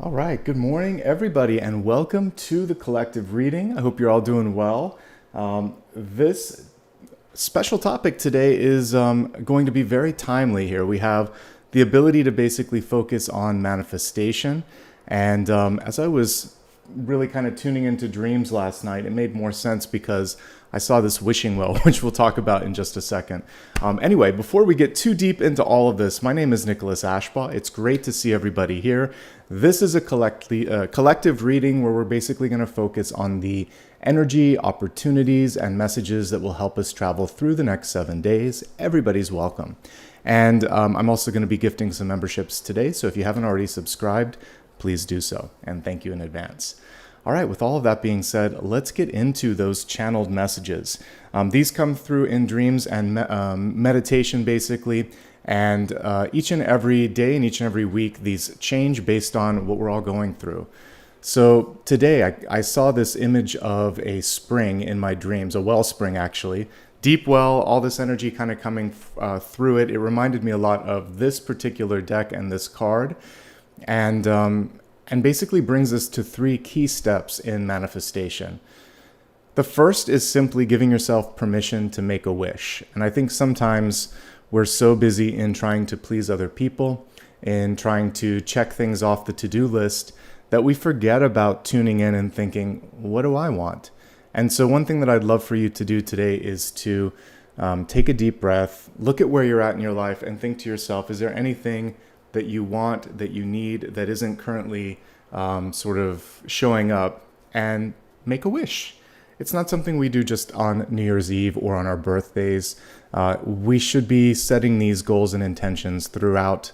All right, good morning, everybody, and welcome to the collective reading. I hope you're all doing well. This special topic today is going to be very timely here. We have the ability to basically focus on manifestation. And as I was really kind of tuning into dreams last night, it made more sense because I saw this wishing well, which we'll talk about in just a second. Anyway, before we get too deep into all of this, my name is Nicholas Ashbaugh. It's great to see everybody here. This is a collective reading where we're basically going to focus on the energy, opportunities, and messages that will help us travel through the next 7 days. Everybody's welcome. And I'm also going to be gifting some memberships today, so if you haven't already subscribed, please do so, and thank you in advance. All right, with all of that being said, let's get into those channeled messages. These come through in dreams and meditation, basically, and each and every day and each and every week, these change based on what we're all going through. So today, I saw this image of a spring in my dreams, a wellspring actually, deep well, all this energy kind of coming through it. It reminded me a lot of this particular deck and this card. And basically brings us to 3 key steps in manifestation. The first is simply giving yourself permission to make a wish. And I think sometimes we're so busy in trying to please other people, in trying to check things off the to-do list, that we forget about tuning in and thinking, what do I want? And so one thing that I'd love for you to do today is to take a deep breath, look at where you're at in your life, and think to yourself, is there anything that you want, that you need, that isn't currently sort of showing up, and make a wish. It's not something we do just on New Year's Eve or on our birthdays. We should be setting these goals and intentions throughout,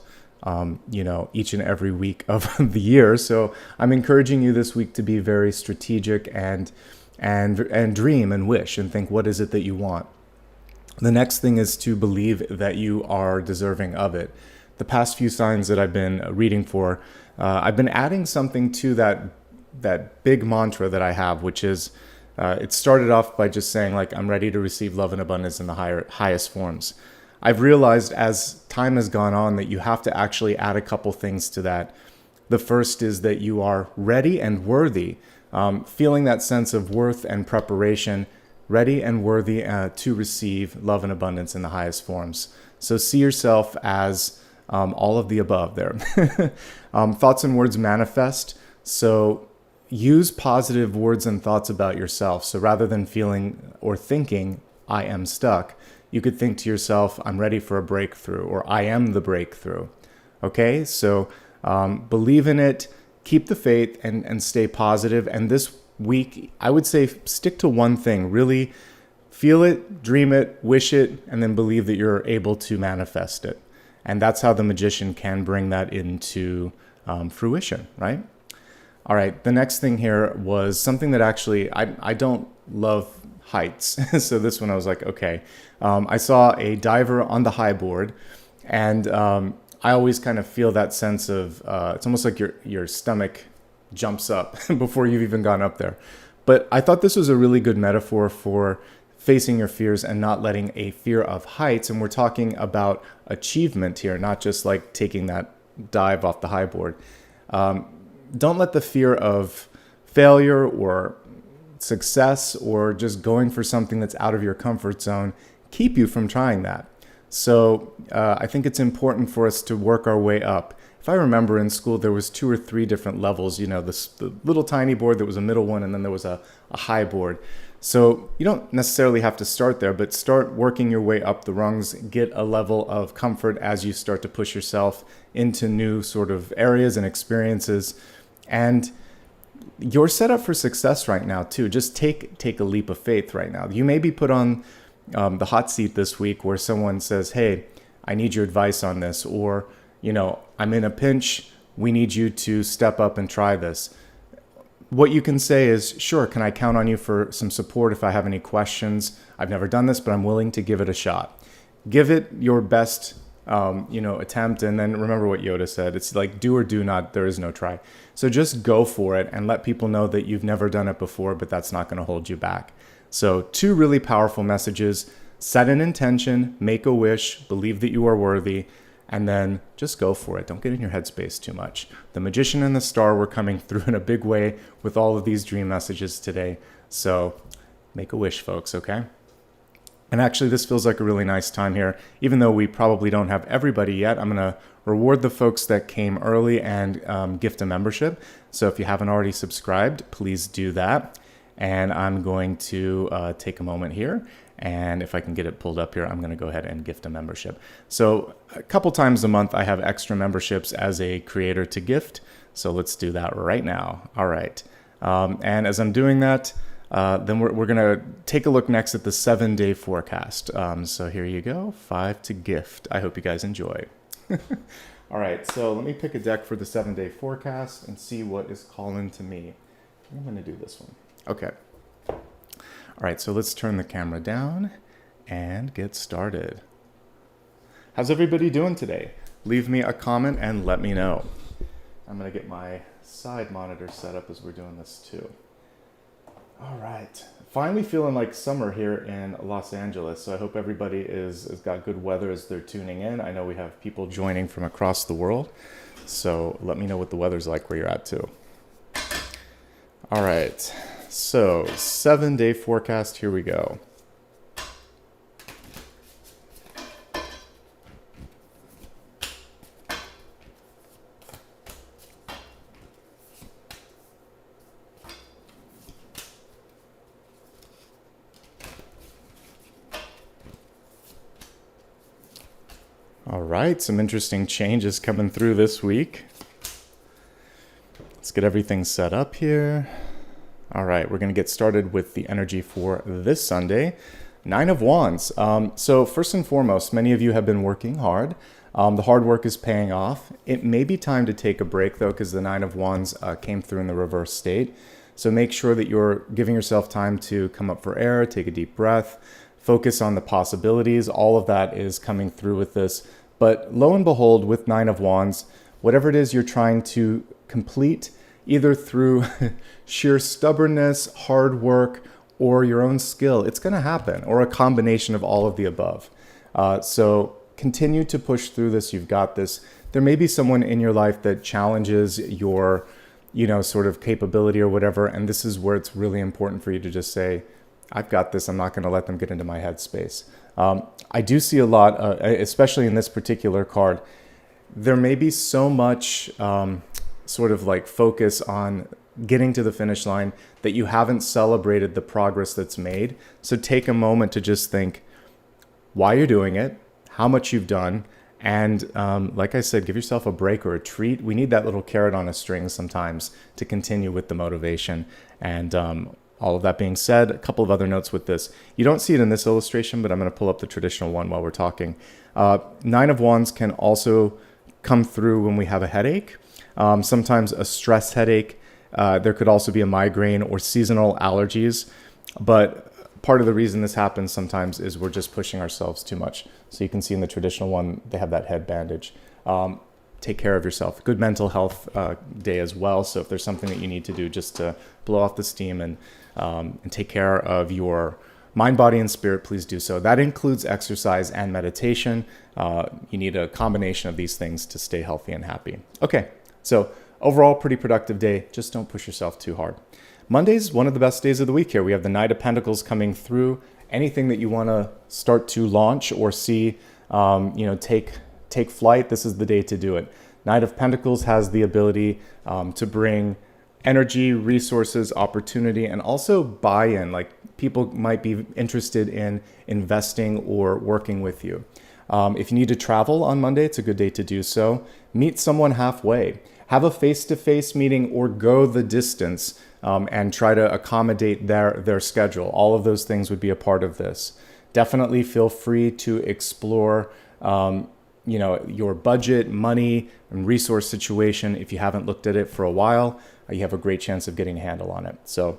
each and every week of the year. So I'm encouraging you this week to be very strategic and dream and wish and think, what is it that you want? The next thing is to believe that you are deserving of it. The past few signs that I've been reading for, I've been adding something to that big mantra that I have, which is, it started off by just saying, like, I'm ready to receive love and abundance in the highest forms. I've realized as time has gone on that you have to actually add a couple things to that. The first is that you are ready and worthy, feeling that sense of worth and preparation, ready and worthy to receive love and abundance in the highest forms. So see yourself as all of the above there. Thoughts and words manifest. So use positive words and thoughts about yourself. So rather than feeling or thinking, I am stuck, you could think to yourself, I'm ready for a breakthrough, or I am the breakthrough. Okay, so believe in it, keep the faith, and stay positive. And this week, I would say stick to one thing. Really feel it, dream it, wish it, and then believe that you're able to manifest it. And that's how the magician can bring that into fruition, right? All right, the next thing here was something that actually, I don't love heights. So this one I was like, okay. I saw a diver on the high board, and I always kind of feel that sense of, it's almost like your stomach jumps up before you've even gone up there. But I thought this was a really good metaphor for facing your fears and not letting a fear of heights. And we're talking about achievement here, not just like taking that dive off the high board. Don't let the fear of failure or success or just going for something that's out of your comfort zone keep you from trying that. So I think it's important for us to work our way up. If I remember in school, there was 2 or 3 different levels, the little tiny board, that was a middle one, and then there was a high board. So you don't necessarily have to start there, but start working your way up the rungs, get a level of comfort as you start to push yourself into new sort of areas and experiences. And you're set up for success right now too. Just take a leap of faith right now. You may be put on the hot seat this week where someone says, hey, I need your advice on this, or, I'm in a pinch. We need you to step up and try this. What you can say is, sure, can I count on you for some support if I have any questions? I've never done this, but I'm willing to give it a shot. Give it your best, attempt. And then remember what Yoda said. It's like do or do not. There is no try. So just go for it and let people know that you've never done it before, but that's not going to hold you back. So 2 really powerful messages. Set an intention, make a wish, believe that you are worthy, and then just go for it. Don't get in your headspace too much. The Magician and the Star were coming through in a big way with all of these dream messages today. So make a wish, folks, okay? And actually, this feels like a really nice time here. Even though we probably don't have everybody yet, I'm going to reward the folks that came early and gift a membership. So if you haven't already subscribed, please do that. And I'm going to take a moment here. And if I can get it pulled up here, I'm going to go ahead and gift a membership. So a couple times a month, I have extra memberships as a creator to gift. So let's do that right now. All right. And as I'm doing that, then we're going to take a look next at the 7-day forecast. So here you go, 5 to gift. I hope you guys enjoy. All right, so let me pick a deck for the 7-day forecast and see what is calling to me. I'm going to do this one. Okay. All right, so let's turn the camera down and get started. How's everybody doing today? Leave me a comment and let me know. I'm going to get my side monitor set up as we're doing this too. All right, finally feeling like summer here in Los Angeles. So I hope everybody has got good weather as they're tuning in. I know we have people joining from across the world. So let me know what the weather's like where you're at too. All right, so 7-day forecast, here we go. All right, some interesting changes coming through this week. Let's get everything set up here. All right, we're going to get started with the energy for this Sunday. 9 of Wands. So first and foremost, many of you have been working hard. The hard work is paying off. It may be time to take a break, though, because the 9 of Wands came through in the reverse state. So make sure that you're giving yourself time to come up for air, take a deep breath, focus on the possibilities. All of that is coming through with this. But lo and behold, with 9 of Wands, whatever it is you're trying to complete, either through sheer stubbornness, hard work, or your own skill, it's going to happen, or a combination of all of the above. So continue to push through this. You've got this. There may be someone in your life that challenges your, sort of capability or whatever, and this is where it's really important for you to just say, I've got this. I'm not going to let them get into my headspace. I do see a lot, especially in this particular card, there may be so much sort of like focus on getting to the finish line that you haven't celebrated the progress that's made. So take a moment to just think why you're doing it, how much you've done, and like I said, give yourself a break or a treat. We need that little carrot on a string sometimes to continue with the motivation. And all of that being said, a couple of other notes with this. You don't see it in this illustration, but I'm going to pull up the traditional one while we're talking. 9 of Wands can also come through when we have a headache, sometimes a stress headache. There could also be a migraine or seasonal allergies. But part of the reason this happens sometimes is we're just pushing ourselves too much. So you can see in the traditional one, they have that head bandage. Take care of yourself. Good mental health day as well. So if there's something that you need to do just to blow off the steam and take care of your mind, body, and spirit, please do so. That includes exercise and meditation. You need a combination of these things to stay healthy and happy. Okay, so overall, pretty productive day. Just don't push yourself too hard. Monday's one of the best days of the week here. We have the Knight of Pentacles coming through. Anything that you want to start to launch or see, take flight, this is the day to do it. Knight of Pentacles has the ability to bring energy, resources, opportunity, and also buy-in. Like people might be interested in investing or working with you. If you need to travel on Monday, it's a good day to do so. Meet someone halfway. Have a face-to-face meeting or go the distance and try to accommodate their schedule. All of those things would be a part of this. Definitely feel free to explore your budget, money, and resource situation. If you haven't looked at it for a while, you have a great chance of getting a handle on it. So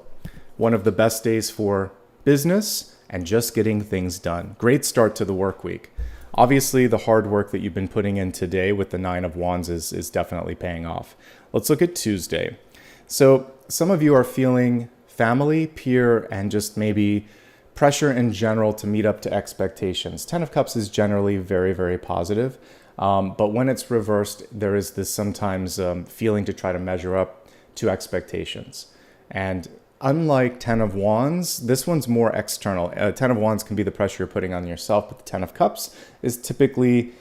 one of the best days for business and just getting things done. Great start to the work week. Obviously, the hard work that you've been putting in today with the 9 of Wands is definitely paying off. Let's look at Tuesday. So some of you are feeling family, peer, and just maybe pressure in general to meet up to expectations. 10 of Cups is generally very, very positive. But when it's reversed, there is this sometimes feeling to try to measure up to expectations. And unlike Ten of Wands, this one's more external. Ten of Wands can be the pressure you're putting on yourself, but the Ten of Cups is typically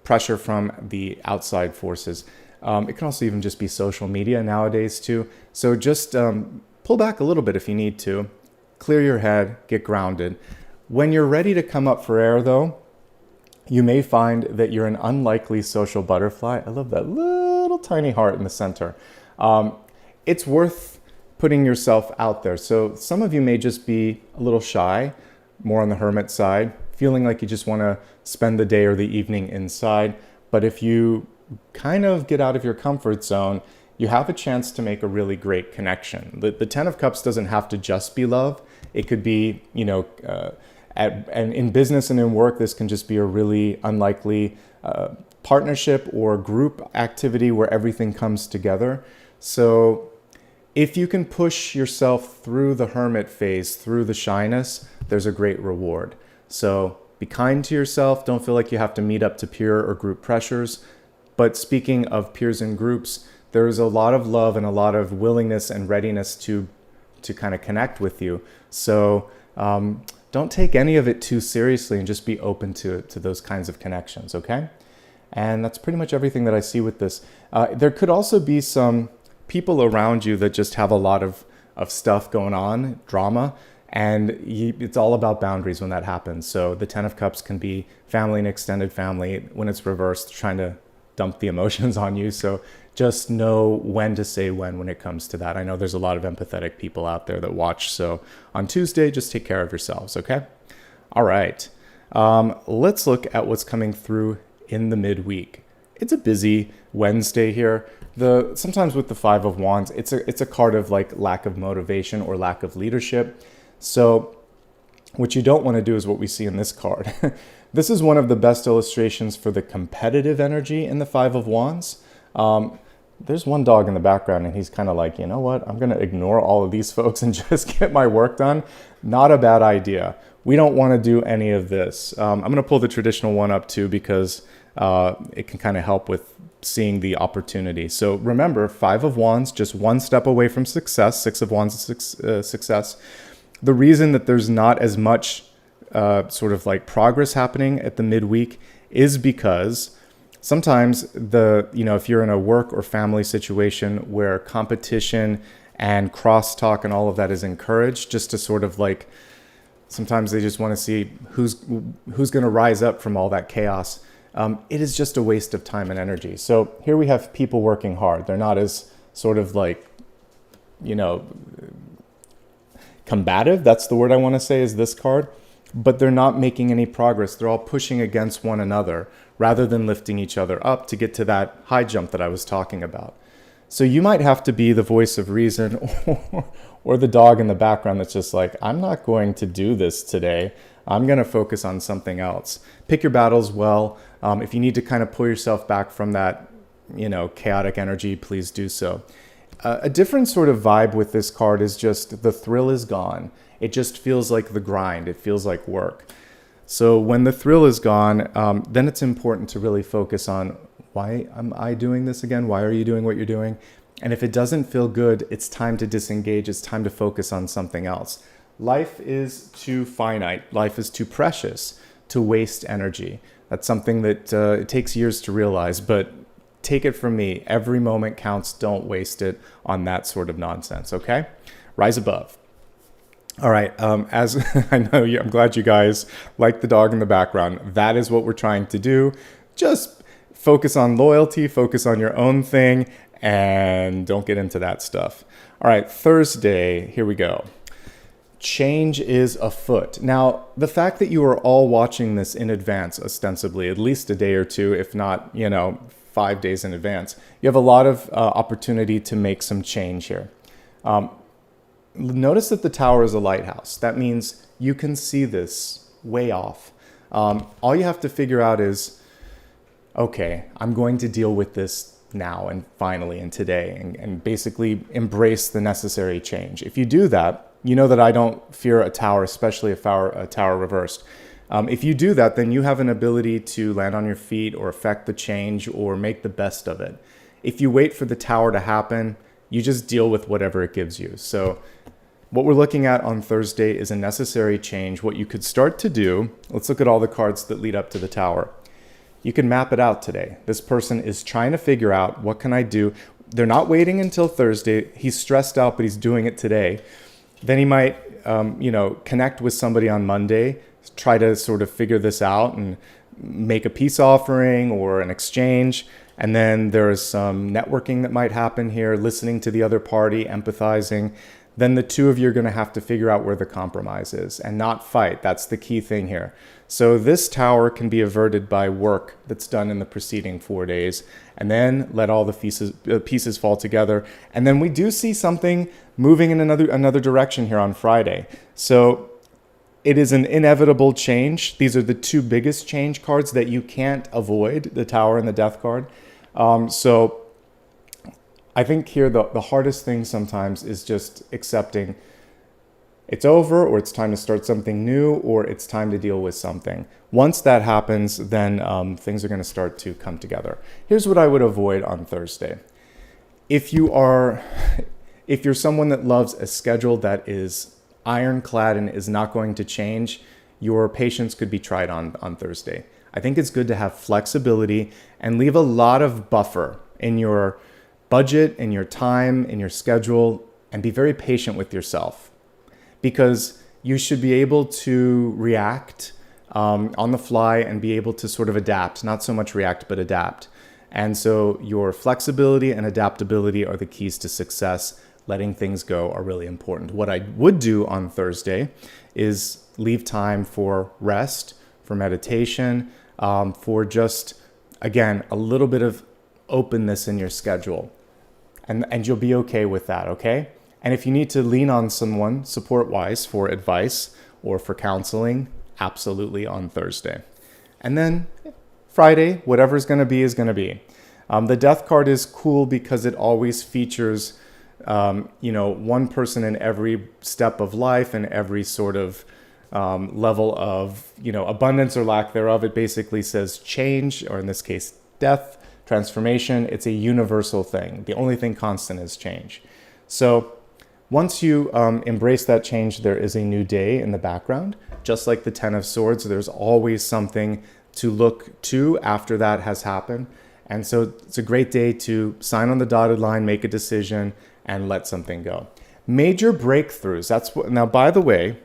pressure from the outside forces. It can also even just be social media nowadays too. So just pull back a little bit if you need to. Clear your head, get grounded. When you're ready to come up for air though, you may find that you're an unlikely social butterfly. I love that little tiny heart in the center. It's worth putting yourself out there. So some of you may just be a little shy, more on the hermit side, feeling like you just want to spend the day or the evening inside. But if you kind of get out of your comfort zone, you have a chance to make a really great connection. The Ten of Cups doesn't have to just be love. It could be, and in business and in work, this can just be a really unlikely partnership or group activity where everything comes together. So if you can push yourself through the hermit phase, through the shyness, there's a great reward. So be kind to yourself. Don't feel like you have to meet up to peer or group pressures. But speaking of peers and groups, there's a lot of love and a lot of willingness and readiness to kind of connect with you. So don't take any of it too seriously and just be open to those kinds of connections, okay? And that's pretty much everything that I see with this. There could also be some people around you that just have a lot of stuff going on, drama, and it's all about boundaries when that happens. So the Ten of Cups can be family and extended family. When it's reversed, trying to dump the emotions on you. So just know when to say when it comes to that. I know there's a lot of empathetic people out there that watch. So on Tuesday, just take care of yourselves, okay? All right. Let's look at what's coming through in the midweek. It's a busy Wednesday here. Sometimes with the Five of Wands, it's a card of like lack of motivation or lack of leadership. So what you don't want to do is what we see in this card. This is one of the best illustrations for the competitive energy in the Five of Wands. There's one dog in the background and he's kind of like, you know what? I'm going to ignore all of these folks and just get my work done. Not a bad idea. We don't want to do any of this. I'm going to pull the traditional one up too because it can kind of help with seeing the opportunity. So remember, Five of Wands, just one step away from success. Six of Wands is success. The reason that there's not as much sort of like progress happening at the midweek is because sometimes if you're in a work or family situation where competition and crosstalk and all of that is encouraged, just to sort of like, sometimes they just want to see who's going to rise up from all that chaos. It is just a waste of time and energy. So here we have people working hard. They're not as sort of like, combative. That's the word I want to say is this card. But they're not making any progress. They're all pushing against one another rather than lifting each other up to get to that high jump that I was talking about. So you might have to be the voice of reason or the dog in the background that's just like, I'm not going to do this today. I'm going to focus on something else. Pick your battles well. If you need to kind of pull yourself back from that, chaotic energy, please do so. A different sort of vibe with this card is just the thrill is gone. It just feels like the grind. It feels like work. So when the thrill is gone, then it's important to really focus on, why am I doing this again? Why are you doing what you're doing? And if it doesn't feel good, it's time to disengage. It's time to focus on something else. Life is too finite. Life is too precious to waste energy. That's something that it takes years to realize, but take it from me. Every moment counts. Don't waste it on that sort of nonsense, okay? Rise above. All right, as I know, I'm glad you guys like the dog in the background. That is what we're trying to do. Just focus on loyalty, focus on your own thing, and don't get into that stuff. All right, Thursday, here we go. Change is afoot. Now, the fact that you are all watching this in advance, ostensibly, at least a day or two, if not, 5 days in advance, you have a lot of opportunity to make some change here. Notice that the tower is a lighthouse. That means you can see this way off. All you have to figure out is, okay, I'm going to deal with this now and finally and today and basically embrace the necessary change. If you do that, you know that I don't fear a tower, especially a tower reversed. If you do that, then you have an ability to land on your feet or affect the change or make the best of it. If you wait for the Tower to happen, you just deal with whatever it gives you. So what we're looking at on Thursday is a necessary change. What you could start to do, let's look at all the cards that lead up to the Tower. You can map it out today. This person is trying to figure out, what can I do? They're not waiting until Thursday. He's stressed out, but he's doing it today. Then he might, connect with somebody on Monday, try to sort of figure this out and make a peace offering or an exchange. And then there is some networking that might happen here, listening to the other party, empathizing. Then the two of you are going to have to figure out where the compromise is and not fight. That's the key thing here. So this Tower can be averted by work that's done in the preceding 4 days, and then let all the pieces fall together. And then we do see something moving in another direction here on Friday. So it is an inevitable change. These are the two biggest change cards that you can't avoid, the Tower and the Death card. So I think here the hardest thing sometimes is just accepting it's over, or it's time to start something new, or it's time to deal with something. Once that happens, then things are going to start to come together. Here's what I would avoid on Thursday. If you're someone that loves a schedule that is ironclad and is not going to change, your patience could be tried on Thursday. I think it's good to have flexibility and leave a lot of buffer in your budget, in your time, in your schedule, and be very patient with yourself, because you should be able to react on the fly and be able to sort of adapt, not so much react, but adapt. And so your flexibility and adaptability are the keys to success. Letting things go are really important. What I would do on Thursday is leave time for rest, for meditation, for just, again, a little bit of openness in your schedule. And you'll be okay with that, okay? And if you need to lean on someone support-wise for advice or for counseling, absolutely on Thursday. And then Friday, whatever's going to be is going to be. The Death card is cool because it always features, one person in every step of life and every sort of level of, abundance or lack thereof. It basically says change, or in this case, death, transformation. It's a universal thing. The only thing constant is change. So once you embrace that change, there is a new day in the background. Just like the Ten of Swords, there's always something to look to after that has happened. And so it's a great day to sign on the dotted line, make a decision, and let something go. Major breakthroughs. Now, by the way,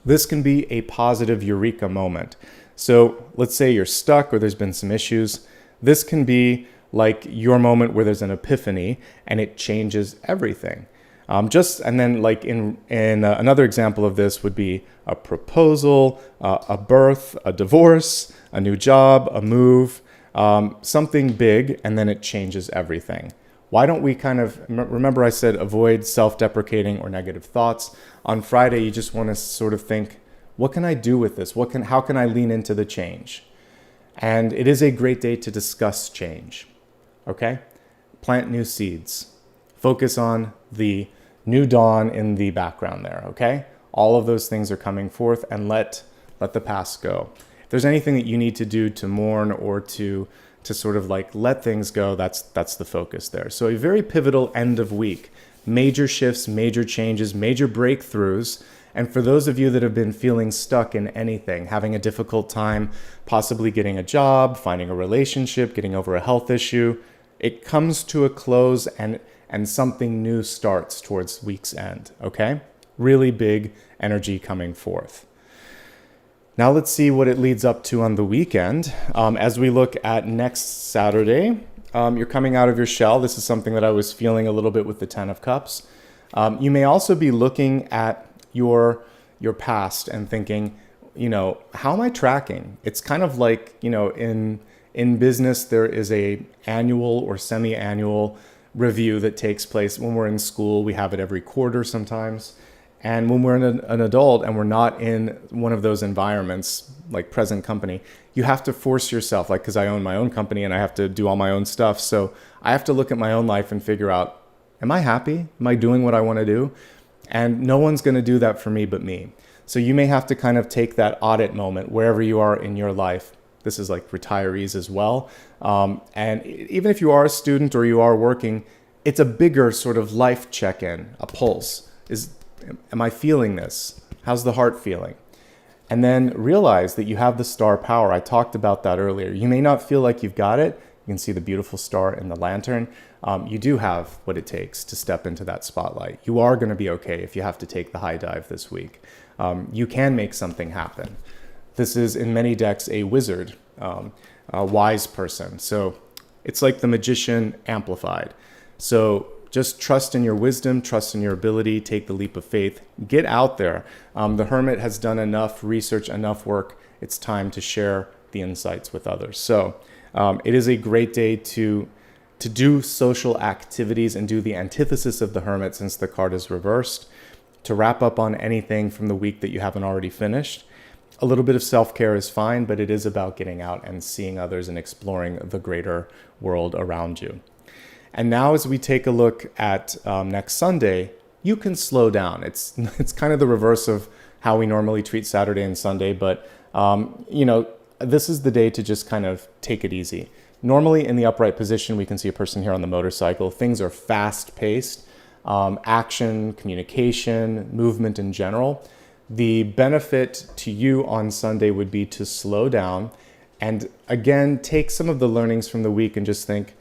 this can be a positive eureka moment. So let's say you're stuck or there's been some issues. This can be like your moment where there's an epiphany and it changes everything. And then like in another example of this would be a proposal, a birth, a divorce, a new job, a move, something big, and then it changes everything. Why don't we remember I said avoid self-deprecating or negative thoughts. On Friday, you just want to sort of think, what can I do with this? How can I lean into the change? And it is a great day to discuss change, okay? Plant new seeds. Focus on the new dawn in the background there, okay? All of those things are coming forth, and let the past go. If there's anything that you need to do to mourn or to sort of like let things go, that's the focus there. So a very pivotal end of week. Major shifts, major changes, major breakthroughs. And for those of you that have been feeling stuck in anything, having a difficult time, possibly getting a job, finding a relationship, getting over a health issue, it comes to a close and something new starts towards week's end, okay? Really big energy coming forth. Now let's see what it leads up to on the weekend. As we look at next Saturday, you're coming out of your shell. This is something that I was feeling a little bit with the Ten of Cups. You may also be looking at your past and thinking, how am I tracking? It's kind of like, in business, there is a annual or semi-annual review that takes place. When we're in school, we have it every quarter sometimes. And when we're an adult and we're not in one of those environments, like present company, you have to force yourself, like, because I own my own company and I have to do all my own stuff. So I have to look at my own life and figure out, am I happy? Am I doing what I want to do? And no one's going to do that for me but me. So you may have to kind of take that audit moment wherever you are in your life. This is like retirees as well. And even if you are a student or you are working, it's a bigger sort of life check-in, a pulse. Am I feeling this? How's the heart feeling? And then realize that you have the star power. I talked about that earlier. You may not feel like you've got it. You can see the beautiful star in the lantern. You do have what it takes to step into that spotlight. You are going to be okay if you have to take the high dive this week. You can make something happen. This is, in many decks, a wizard, a wise person. So it's like the magician amplified. So just trust in your wisdom, trust in your ability, take the leap of faith, get out there. The Hermit has done enough research, enough work. It's time to share the insights with others. So it is a great day to do social activities and do the antithesis of the Hermit, since the card is reversed, to wrap up on anything from the week that you haven't already finished. A little bit of self-care is fine, but it is about getting out and seeing others and exploring the greater world around you. And now as we take a look at next Sunday, you can slow down. It's kind of the reverse of how we normally treat Saturday and Sunday, but this is the day to just kind of take it easy. Normally in the upright position, we can see a person here on the motorcycle. Things are fast-paced, action, communication, movement in general. The benefit to you on Sunday would be to slow down and, again, take some of the learnings from the week and just think,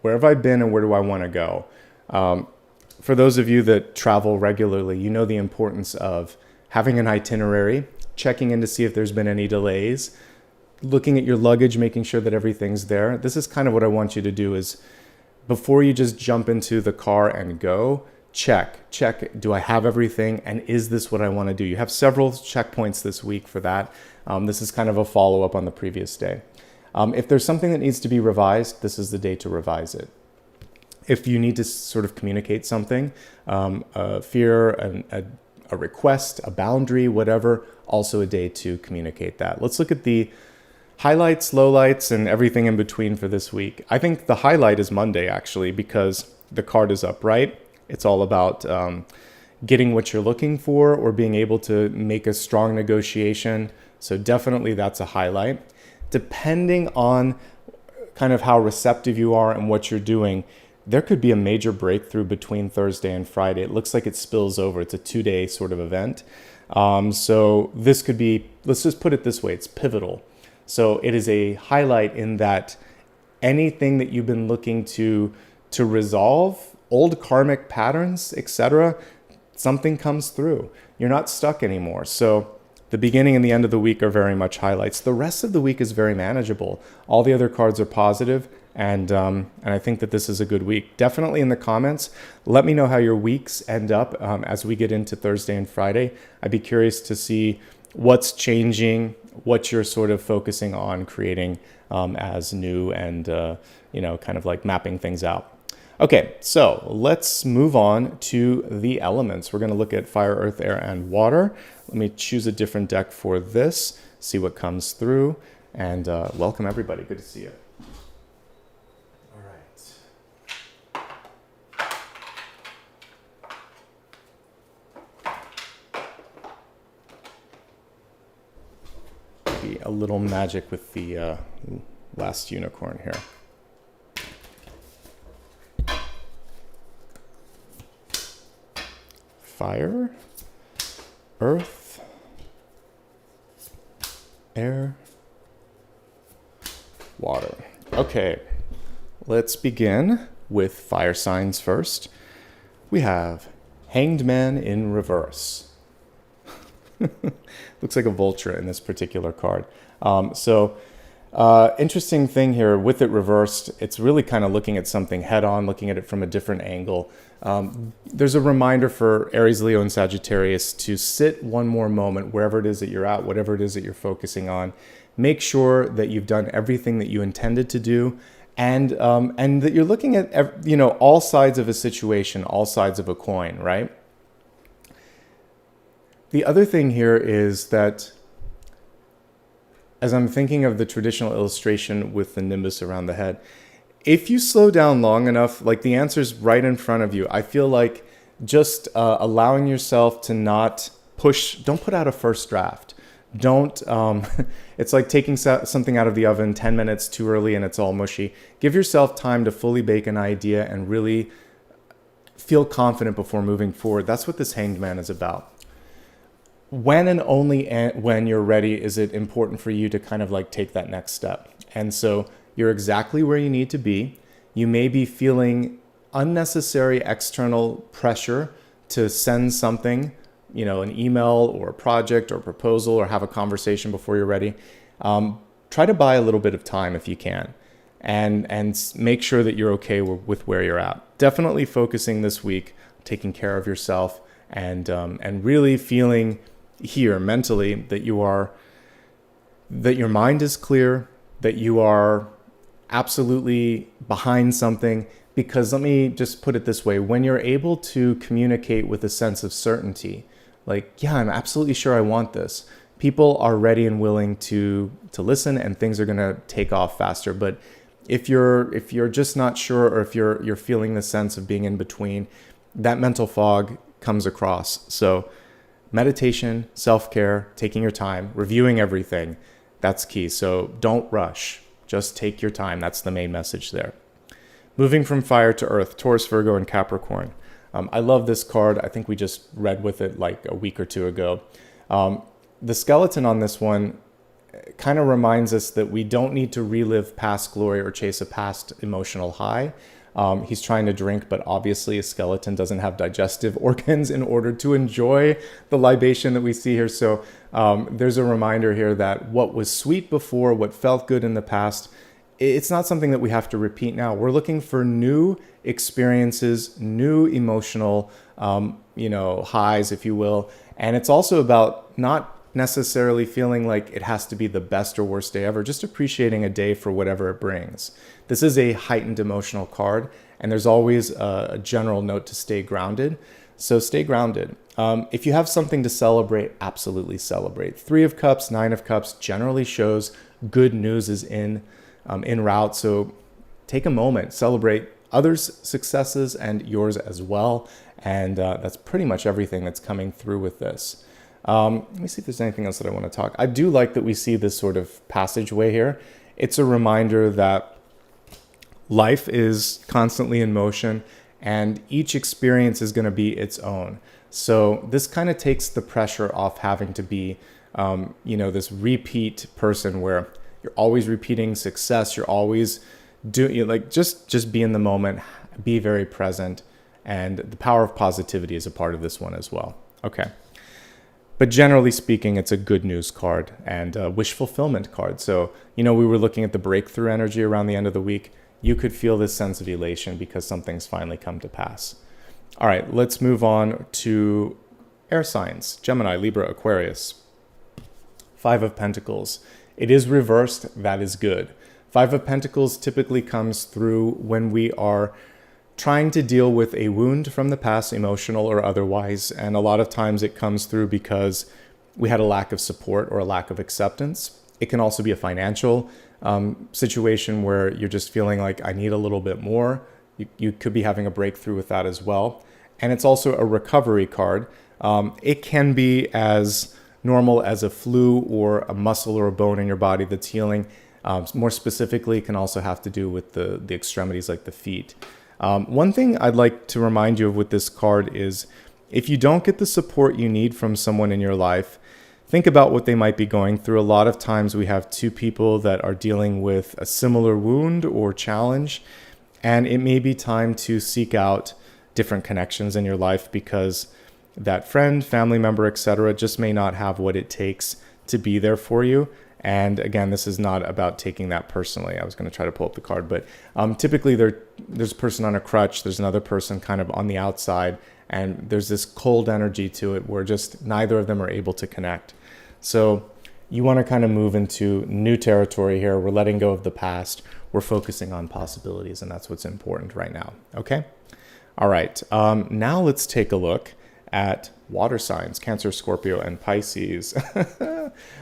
where have I been and where do I want to go? For those of you that travel regularly, you know the importance of having an itinerary, checking in to see if there's been any delays, looking at your luggage, making sure that everything's there. This is kind of what I want you to do is, before you just jump into the car and go, check, do I have everything? And is this what I want to do? You have several checkpoints this week for that. This is kind of a follow-up on the previous day. If there's something that needs to be revised, this is the day to revise it. If you need to sort of communicate something, a fear, a request, a boundary, whatever, also a day to communicate that. Let's look at the highlights, lowlights, and everything in between for this week. I think the highlight is Monday, actually, because the card is upright. It's all about getting what you're looking for or being able to make a strong negotiation. So definitely that's a highlight. Depending on kind of how receptive you are and what you're doing, there could be a major breakthrough between Thursday and Friday. It looks like it spills over. It's a 2-day sort of event. So this could be, let's just put it this way, it's pivotal. So it is a highlight in that anything that you've been looking to resolve, old karmic patterns, etc., something comes through. You're not stuck anymore. So the beginning and the end of the week are very much highlights. The rest of the week is very manageable. All the other cards are positive, and I think that this is a good week. Definitely in the comments, let me know how your weeks end up as we get into Thursday and Friday. I'd be curious to see what's changing, what you're sort of focusing on creating as new and, kind of like mapping things out. Okay, so let's move on to the elements. We're going to look at fire, earth, air, and water. Let me choose a different deck for this, see what comes through, and welcome everybody. Good to see you. All right. Be a little magic with the last unicorn here. Fire, earth, air, water. Okay, let's begin with fire signs first. We have Hanged Man in reverse. Looks like a vulture in this particular card. Interesting thing here with it reversed, it's really kind of looking at something head on, looking at it from a different angle. There's a reminder for Aries, Leo, and Sagittarius to sit one more moment wherever it is that you're at, whatever it is that you're focusing on. Make sure that you've done everything that you intended to do, and that you're looking at all sides of a situation, all sides of a coin, right? The other thing here is that as I'm thinking of the traditional illustration with the nimbus around the head, if you slow down long enough, like the answer's right in front of you, I feel like just allowing yourself to not don't put out a first draft. Don't, it's like taking something out of the oven 10 minutes too early and it's all mushy. Give yourself time to fully bake an idea and really feel confident before moving forward. That's what this Hanged Man is about. When and only when you're ready is it important for you to kind of like take that next step. And so you're exactly where you need to be. You may be feeling unnecessary external pressure to send something, an email or a project or proposal or have a conversation before you're ready. Try to buy a little bit of time if you can, and make sure that you're okay with where you're at. Definitely focusing this week, taking care of yourself, and really feeling here mentally that your mind is clear, that you are absolutely behind something. Because let me just put it this way, when you're able to communicate with a sense of certainty, like, yeah, I'm absolutely sure I want this, people are ready and willing to listen, and things are going to take off faster. But if you're just not sure, or if you're feeling the sense of being in between, that mental fog comes across. So meditation, self-care, taking your time, reviewing everything, that's key. So don't rush, just take your time. That's the main message there. Moving from fire to earth, Taurus, Virgo, and Capricorn. I love this card. I think we just read with it like a week or two ago. The skeleton on this one kind of reminds us that we don't need to relive past glory or chase a past emotional high. He's trying to drink, but obviously a skeleton doesn't have digestive organs in order to enjoy the libation that we see here. So there's a reminder here that what was sweet before, what felt good in the past, it's not something that we have to repeat now. We're looking for new experiences, new emotional, highs, if you will. And it's also about not necessarily feeling like it has to be the best or worst day ever, just appreciating a day for whatever it brings. This is a heightened emotional card, and there's always a general note to stay grounded. So stay grounded. If you have something to celebrate, absolutely celebrate. 3 of Cups, 9 of Cups generally shows good news is en route. So take a moment, celebrate others' successes and yours as well. And that's pretty much everything that's coming through with this. Let me see if there's anything else that I want to talk. I do like that we see this sort of passageway here. It's a reminder that life is constantly in motion and each experience is going to be its own. So this kind of takes the pressure off having to be, this repeat person where you're always repeating success. You're always just be in the moment, be very present. And the power of positivity is a part of this one as well. Okay. But generally speaking, it's a good news card and a wish fulfillment card. So, we were looking at the breakthrough energy around the end of the week. You could feel this sense of elation because something's finally come to pass. All right, let's move on to air signs: Gemini, Libra, Aquarius. 5 of Pentacles. It is reversed. That is good. 5 of Pentacles typically comes through when we are trying to deal with a wound from the past, emotional or otherwise. And a lot of times it comes through because we had a lack of support or a lack of acceptance. It can also be a financial situation where you're just feeling like I need a little bit more. You could be having a breakthrough with that as well. And it's also a recovery card. It can be as normal as a flu or a muscle or a bone in your body that's healing. More specifically, it can also have to do with the extremities like the feet. One thing I'd like to remind you of with this card is if you don't get the support you need from someone in your life, think about what they might be going through. A lot of times we have 2 people that are dealing with a similar wound or challenge, and it may be time to seek out different connections in your life because that friend, family member, etc. just may not have what it takes to be there for you. And again, this is not about taking that personally. I was going to try to pull up the card, but typically there's a person on a crutch, there's another person kind of on the outside, and there's this cold energy to it where just neither of them are able to connect. So you want to kind of move into new territory here. We're letting go of the past. We're focusing on possibilities, and that's what's important right now. Okay? All right. Now let's take a look at water signs: Cancer, Scorpio, and Pisces.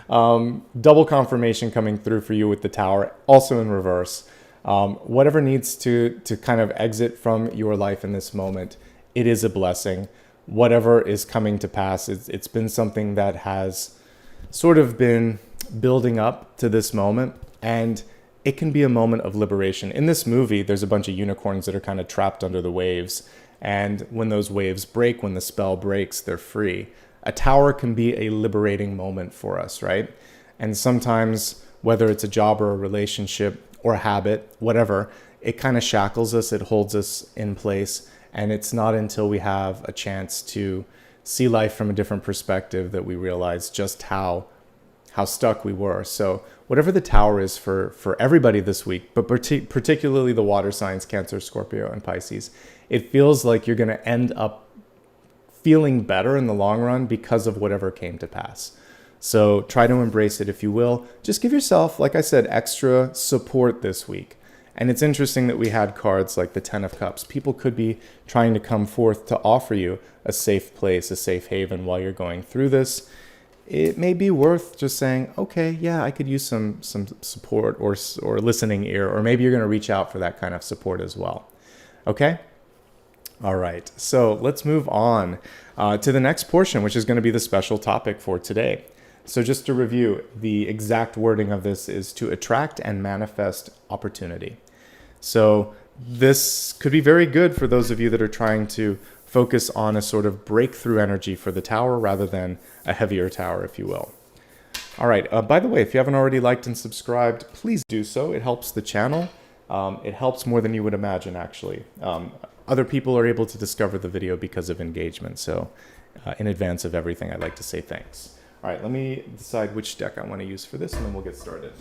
Double confirmation coming through for you with the Tower, also in reverse. Whatever needs to kind of exit from your life in this moment, it is a blessing. whatever is coming to pass, it's been something that has sort of been building up to this moment, and it can be a moment of liberation. In this movie, there's a bunch of unicorns that are kind of trapped under the waves, and when those waves break, when the spell breaks, they're free. A tower can be a liberating moment for us, right? And sometimes, whether it's a job or a relationship or a habit, whatever, it kind of shackles us, it holds us in place, and it's not until we have a chance to see life from a different perspective that we realize just how stuck we were. So whatever the tower is for everybody this week, but particularly the water signs, Cancer, Scorpio, and Pisces, it feels like you're going to end up feeling better in the long run because of whatever came to pass. So try to embrace it if you will. Just give yourself, like I said, extra support this week. And it's interesting that we had cards like the Ten of Cups. People could be trying to come forth to offer you a safe place, a safe haven while you're going through this. It may be worth just saying, okay, yeah, I could use some support or listening ear, or maybe you're going to reach out for that kind of support as well. Okay? All right, so let's move on to the next portion, which is going to be the special topic for today. So just to review, the exact wording of this is to attract and manifest opportunity. So this could be very good for those of you that are trying to focus on a sort of breakthrough energy for the tower rather than a heavier tower, if you will. All right, by the way, if you haven't already liked and subscribed, please do so. It helps the channel. It helps more than you would imagine, actually. Other people are able to discover the video because of engagement. So in advance of everything, I'd like to say thanks. All right, let me decide which deck I want to use for this, and then we'll get started.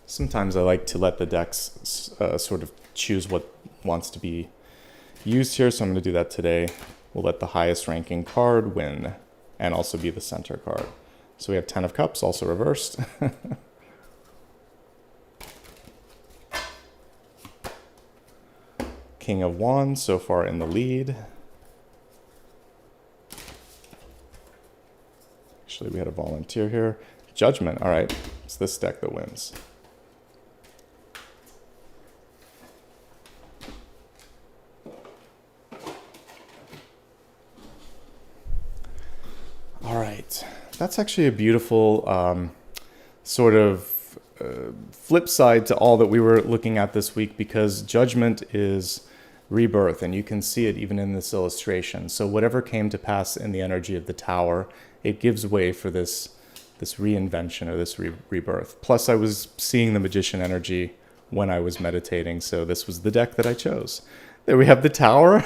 Sometimes I like to let the decks sort of choose what wants to be used here, so I'm going to do that today. We'll let the highest ranking card win and also be the center card. So we have Ten of Cups, also reversed. King of Wands, so far in the lead. Actually, we had a volunteer here. Judgment, all right, it's this deck that wins. All right, that's actually a beautiful sort of flip side to all that we were looking at this week, because Judgment is rebirth, and you can see it even in this illustration. So whatever came to pass in the energy of the tower, it gives way for this reinvention or this rebirth. Plus, I was seeing the Magician energy when I was meditating, so this was the deck that I chose. There we have the tower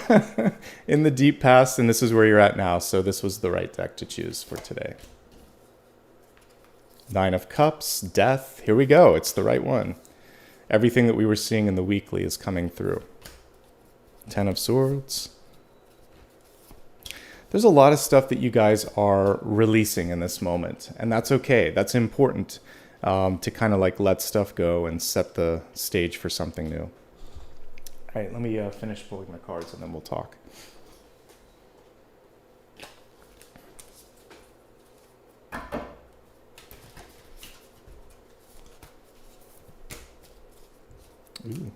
in the deep past, and this is where you're at now. So this was the right deck to choose for today. Nine of Cups, Death. Here we go. It's the right one. Everything that we were seeing in the weekly is coming through. Ten of Swords. There's a lot of stuff that you guys are releasing in this moment, and that's okay. That's important to kind of like let stuff go and set the stage for something new. All right, let me finish pulling my cards and then we'll talk. Ooh.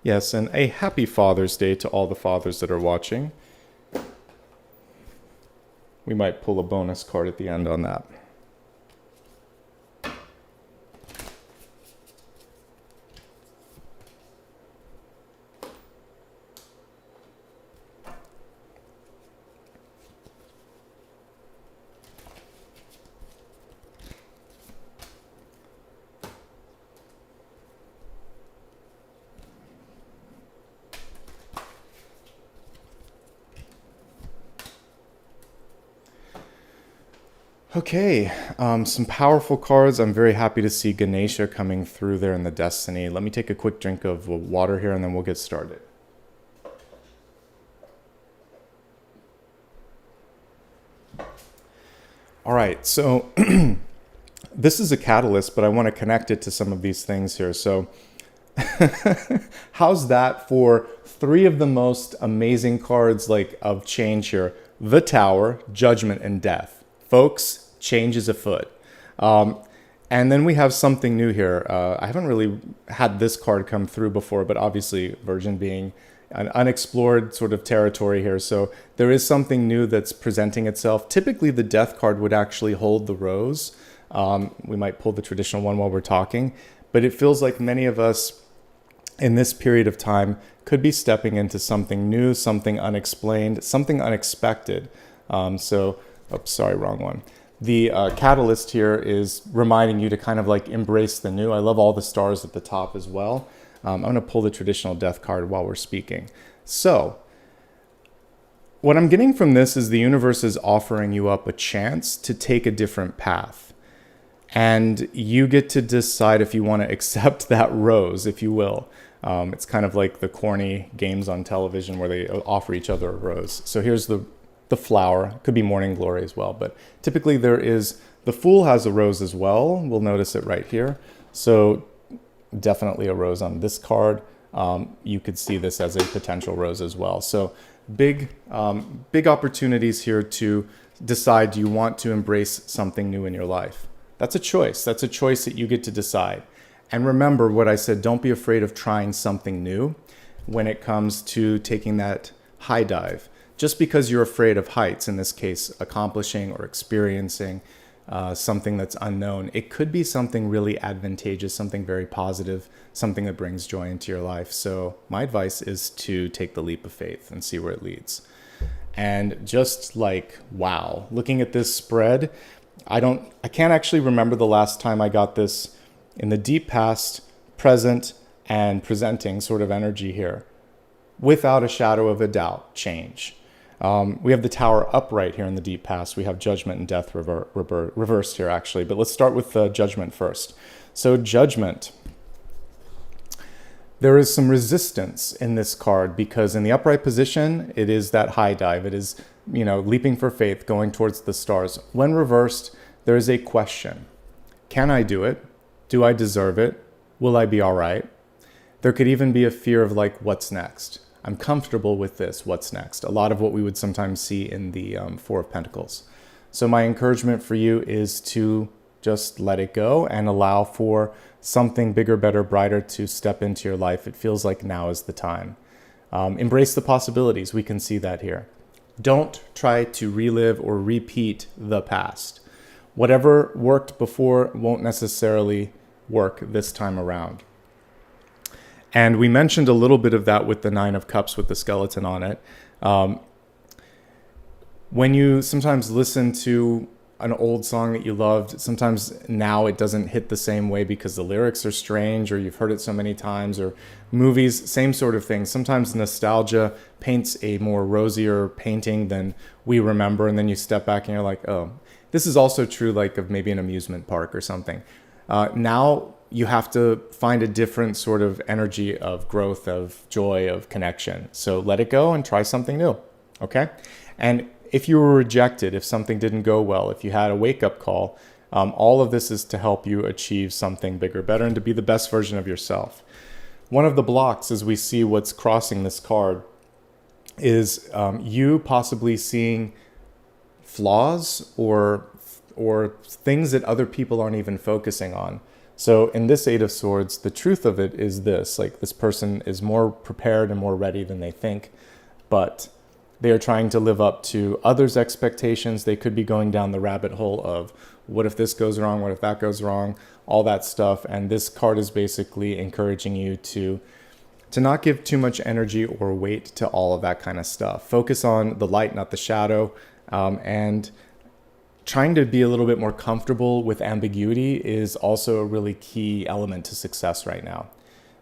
Yes, and a happy Father's Day to all the fathers that are watching. We might pull a bonus card at the end on that. Okay, some powerful cards. I'm very happy to see Ganesha coming through there in the Destiny. Let me take a quick drink of water here and then we'll get started. All right, so this is a catalyst, but I want to connect it to some of these things here. So how's that for three of the most amazing cards like of change here? The Tower, Judgment, and Death. Folks, change is afoot. And then we have something new here. I haven't really had this card come through before, but obviously Virgin being an unexplored sort of territory here. So there is something new that's presenting itself. Typically the Death card would actually hold the rose. We might pull the traditional one while we're talking, but it feels like many of us in this period of time could be stepping into something new, something unexplained, something unexpected. Sorry, wrong one. The catalyst here is reminding you to kind of like embrace the new. I love all the stars at the top as well. I'm going to pull the traditional Death card while we're speaking. So what I'm getting from this is the universe is offering you up a chance to take a different path. And you get to decide if you want to accept that rose, if you will. It's kind of like the corny games on television where they offer each other a rose. So here's the flower. Could be morning glory as well. But typically the Fool has a rose as well. We'll notice it right here. So definitely a rose on this card. You could see this as a potential rose as well. So big opportunities here to decide, do you want to embrace something new in your life? That's a choice. That's a choice that you get to decide. And remember what I said, don't be afraid of trying something new when it comes to taking that high dive. Just because you're afraid of heights, in this case, accomplishing or experiencing something that's unknown, it could be something really advantageous, something very positive, something that brings joy into your life. So my advice is to take the leap of faith and see where it leads. And just like, wow, looking at this spread, I can't actually remember the last time I got this in the deep past, present, and presenting sort of energy here. Without a shadow of a doubt, change. We have the Tower upright here in the deep past. We have Judgment and Death reversed here, actually. But let's start with Judgment first. So Judgment. There is some resistance in this card because in the upright position, it is that high dive. It is, leaping for faith, going towards the stars. When reversed, there is a question. Can I do it? Do I deserve it? Will I be all right? There could even be a fear of like, what's next? I'm comfortable with this. What's next? A lot of what we would sometimes see in the Four of Pentacles. So my encouragement for you is to just let it go and allow for something bigger, better, brighter to step into your life. It feels like now is the time. Embrace the possibilities. We can see that here. Don't try to relive or repeat the past. Whatever worked before won't necessarily work this time around. And we mentioned a little bit of that with the Nine of Cups with the skeleton on it. When you sometimes listen to an old song that you loved, sometimes now it doesn't hit the same way because the lyrics are strange or you've heard it so many times, or movies, same sort of thing. Sometimes nostalgia paints a more rosier painting than we remember, and then you step back and you're like, oh, this is also true like of maybe an amusement park or something. Now you have to find a different sort of energy of growth, of joy, of connection. So let it go and try something new, okay? And if you were rejected, if something didn't go well, if you had a wake-up call, all of this is to help you achieve something bigger, better, and to be the best version of yourself. One of the blocks, as we see what's crossing this card, is you possibly seeing flaws or things that other people aren't even focusing on. So in this Eight of Swords, the truth of it is this, like this person is more prepared and more ready than they think, but they are trying to live up to others' expectations. They could be going down the rabbit hole of what if this goes wrong, what if that goes wrong, all that stuff. And this card is basically encouraging you to not give too much energy or weight to all of that kind of stuff. Focus on the light, not the shadow, and trying to be a little bit more comfortable with ambiguity is also a really key element to success right now.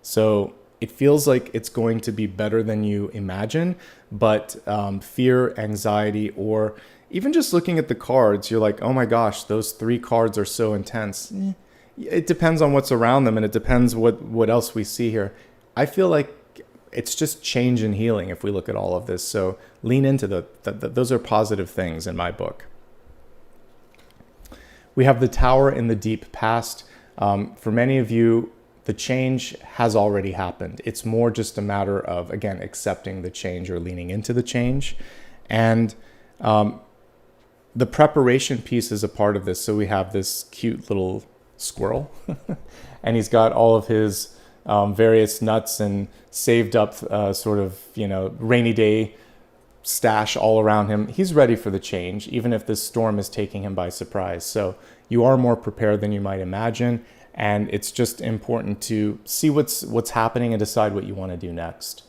So it feels like it's going to be better than you imagine, but fear, anxiety, or even just looking at the cards, you're like, oh my gosh, those 3 cards are so intense. It depends on what's around them, and it depends what else we see here. I feel like it's just change and healing if we look at all of this. So lean into those are positive things in my book. We have the Tower in the deep past. For many of you, the change has already happened. It's more just a matter of, again, accepting the change or leaning into the change. And the preparation piece is a part of this. So we have this cute little squirrel and he's got all of his various nuts and saved up sort of, rainy day stash all around him. He's ready for the change, even if this storm is taking him by surprise. So you are more prepared than you might imagine. And it's just important to see what's happening and decide what you want to do next.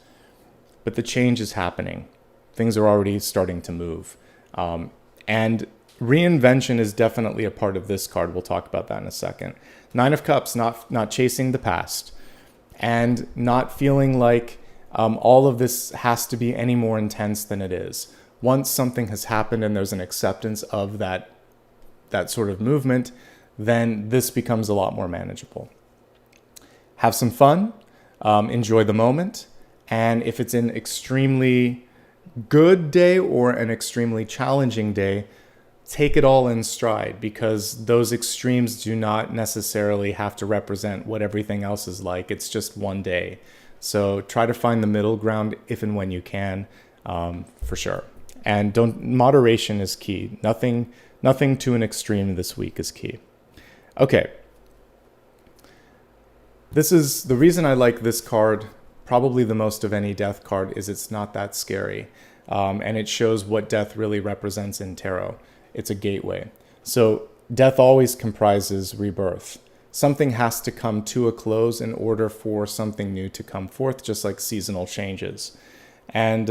But the change is happening. Things are already starting to move. And reinvention is definitely a part of this card. We'll talk about that in a second. Nine of Cups, not chasing the past and not feeling like all of this has to be any more intense than it is. Once something has happened and there's an acceptance of that sort of movement, then this becomes a lot more manageable. Have some fun, enjoy the moment, and if it's an extremely good day or an extremely challenging day, take it all in stride, because those extremes do not necessarily have to represent what everything else is like. It's just one day. So try to find the middle ground if and when you can, for sure. And moderation is key. Nothing to an extreme this week is key. Okay. This is the reason I like this card, probably the most of any death card, is it's not that scary. And it shows what death really represents in tarot. It's a gateway. So death always comprises rebirth. Something has to come to a close in order for something new to come forth, just like seasonal changes. And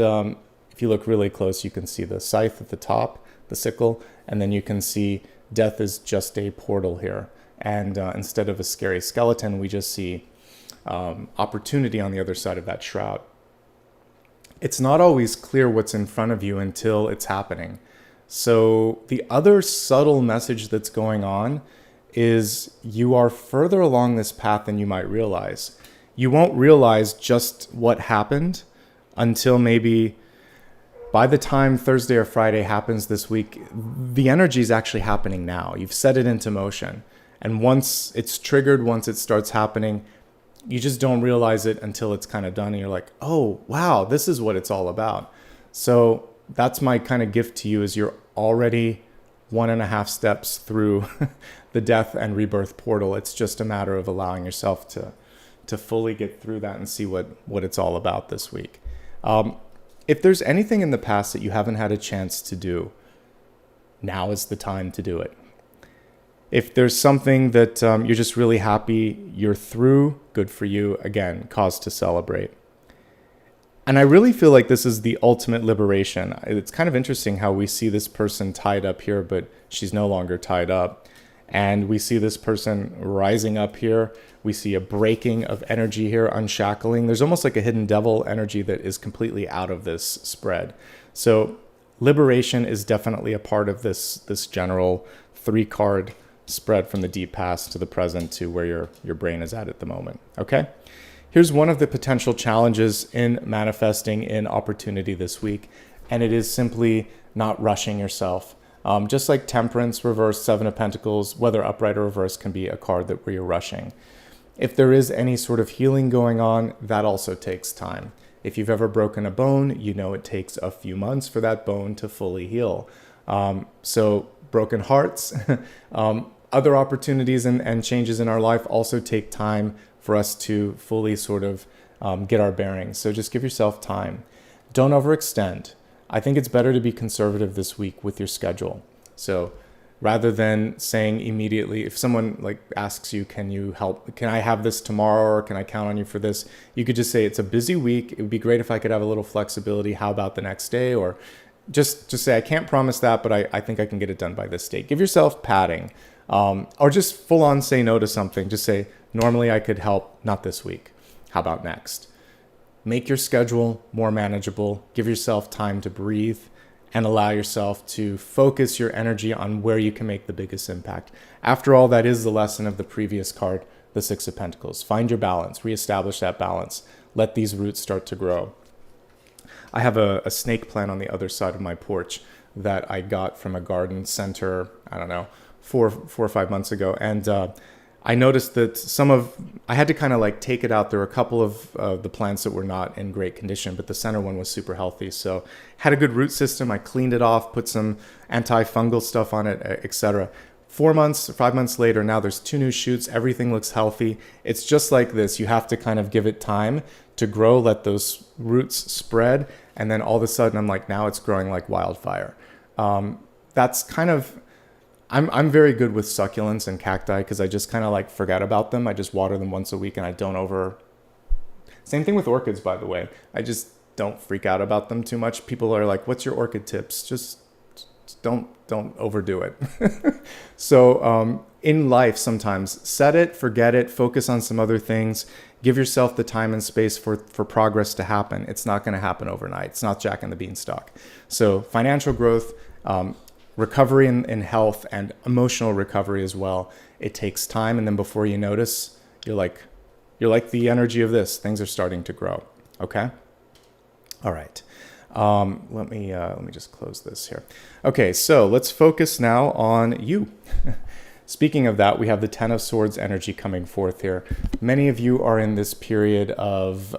if you look really close, you can see the scythe at the top, the sickle, and then you can see death is just a portal here. And instead of a scary skeleton, we just see opportunity on the other side of that shroud. It's not always clear what's in front of you until it's happening. So the other subtle message that's going on is you are further along this path than you might realize. You won't realize just what happened until maybe by the time Thursday or Friday happens this week. The energy is actually happening now. You've set it into motion. And once it's triggered, once it starts happening, you just don't realize it until it's kind of done. And you're like, oh, wow, this is what it's all about. So that's my kind of gift to you, is you're already 1.5 steps through the death and rebirth portal. It's just a matter of allowing yourself to fully get through that and see what it's all about this week. If there's anything in the past that you haven't had a chance to do, now is the time to do it. If there's something that you're just really happy you're through, good for you. Again, cause to celebrate. And I really feel like this is the ultimate liberation. It's kind of interesting how we see this person tied up here, but she's no longer tied up. And we see this person rising up here. We see a breaking of energy here, unshackling. There's almost like a hidden devil energy that is completely out of this spread. So liberation is definitely a part of this general 3-card spread from the deep past to the present to where your brain is at the moment. Okay? Here's one of the potential challenges in manifesting in opportunity this week, and it is simply not rushing yourself. Just like Temperance, reverse, 7 of Pentacles, whether upright or reverse, can be a card where you're rushing. If there is any sort of healing going on, that also takes time. If you've ever broken a bone, you know it takes a few months for that bone to fully heal. So broken hearts, other opportunities and changes in our life also take time for us to fully sort of get our bearings. So just give yourself time. Don't overextend. I think it's better to be conservative this week with your schedule. So rather than saying immediately, if someone asks you, can you help? Can I have this tomorrow, or can I count on you for this? You could just say, it's a busy week. It would be great if I could have a little flexibility. How about the next day? Or just say, I can't promise that, but I think I can get it done by this date. Give yourself padding. Or just full on say no to something. Just say, normally I could help, not this week. How about next? Make your schedule more manageable. Give yourself time to breathe and allow yourself to focus your energy on where you can make the biggest impact. After all, that is the lesson of the previous card, the 6 of Pentacles. Find your balance, reestablish that balance. Let these roots start to grow. I have a snake plant on the other side of my porch that I got from a garden center, I don't know, four or 5 months ago, and I noticed that I had to kind of like take it out. There were a couple of the plants that were not in great condition, but the center one was super healthy. So had a good root system. I cleaned it off, put some antifungal stuff on it, etc. 4 months, 5 months later, now there's 2 new shoots. Everything looks healthy. It's just like this. You have to kind of give it time to grow, let those roots spread. And then all of a sudden I'm like, now it's growing like wildfire. That's kind of, I'm very good with succulents and cacti because I just kind of like forget about them. I just water them once a week and I don't same thing with orchids, by the way. I just don't freak out about them too much. People are like, what's your orchid tips? Just don't overdo it. So in life, sometimes set it, forget it, focus on some other things, give yourself the time and space for progress to happen. It's not going to happen overnight. It's not Jack and the Beanstalk. So financial growth, recovery in health, and emotional recovery as well. It takes time, and then before you notice, you're like the energy of this. Things are starting to grow. Okay. All right. Let me just close this here. Okay, so let's focus now on you. Speaking of that, we have the Ten of Swords energy coming forth here. Many of you are in this period of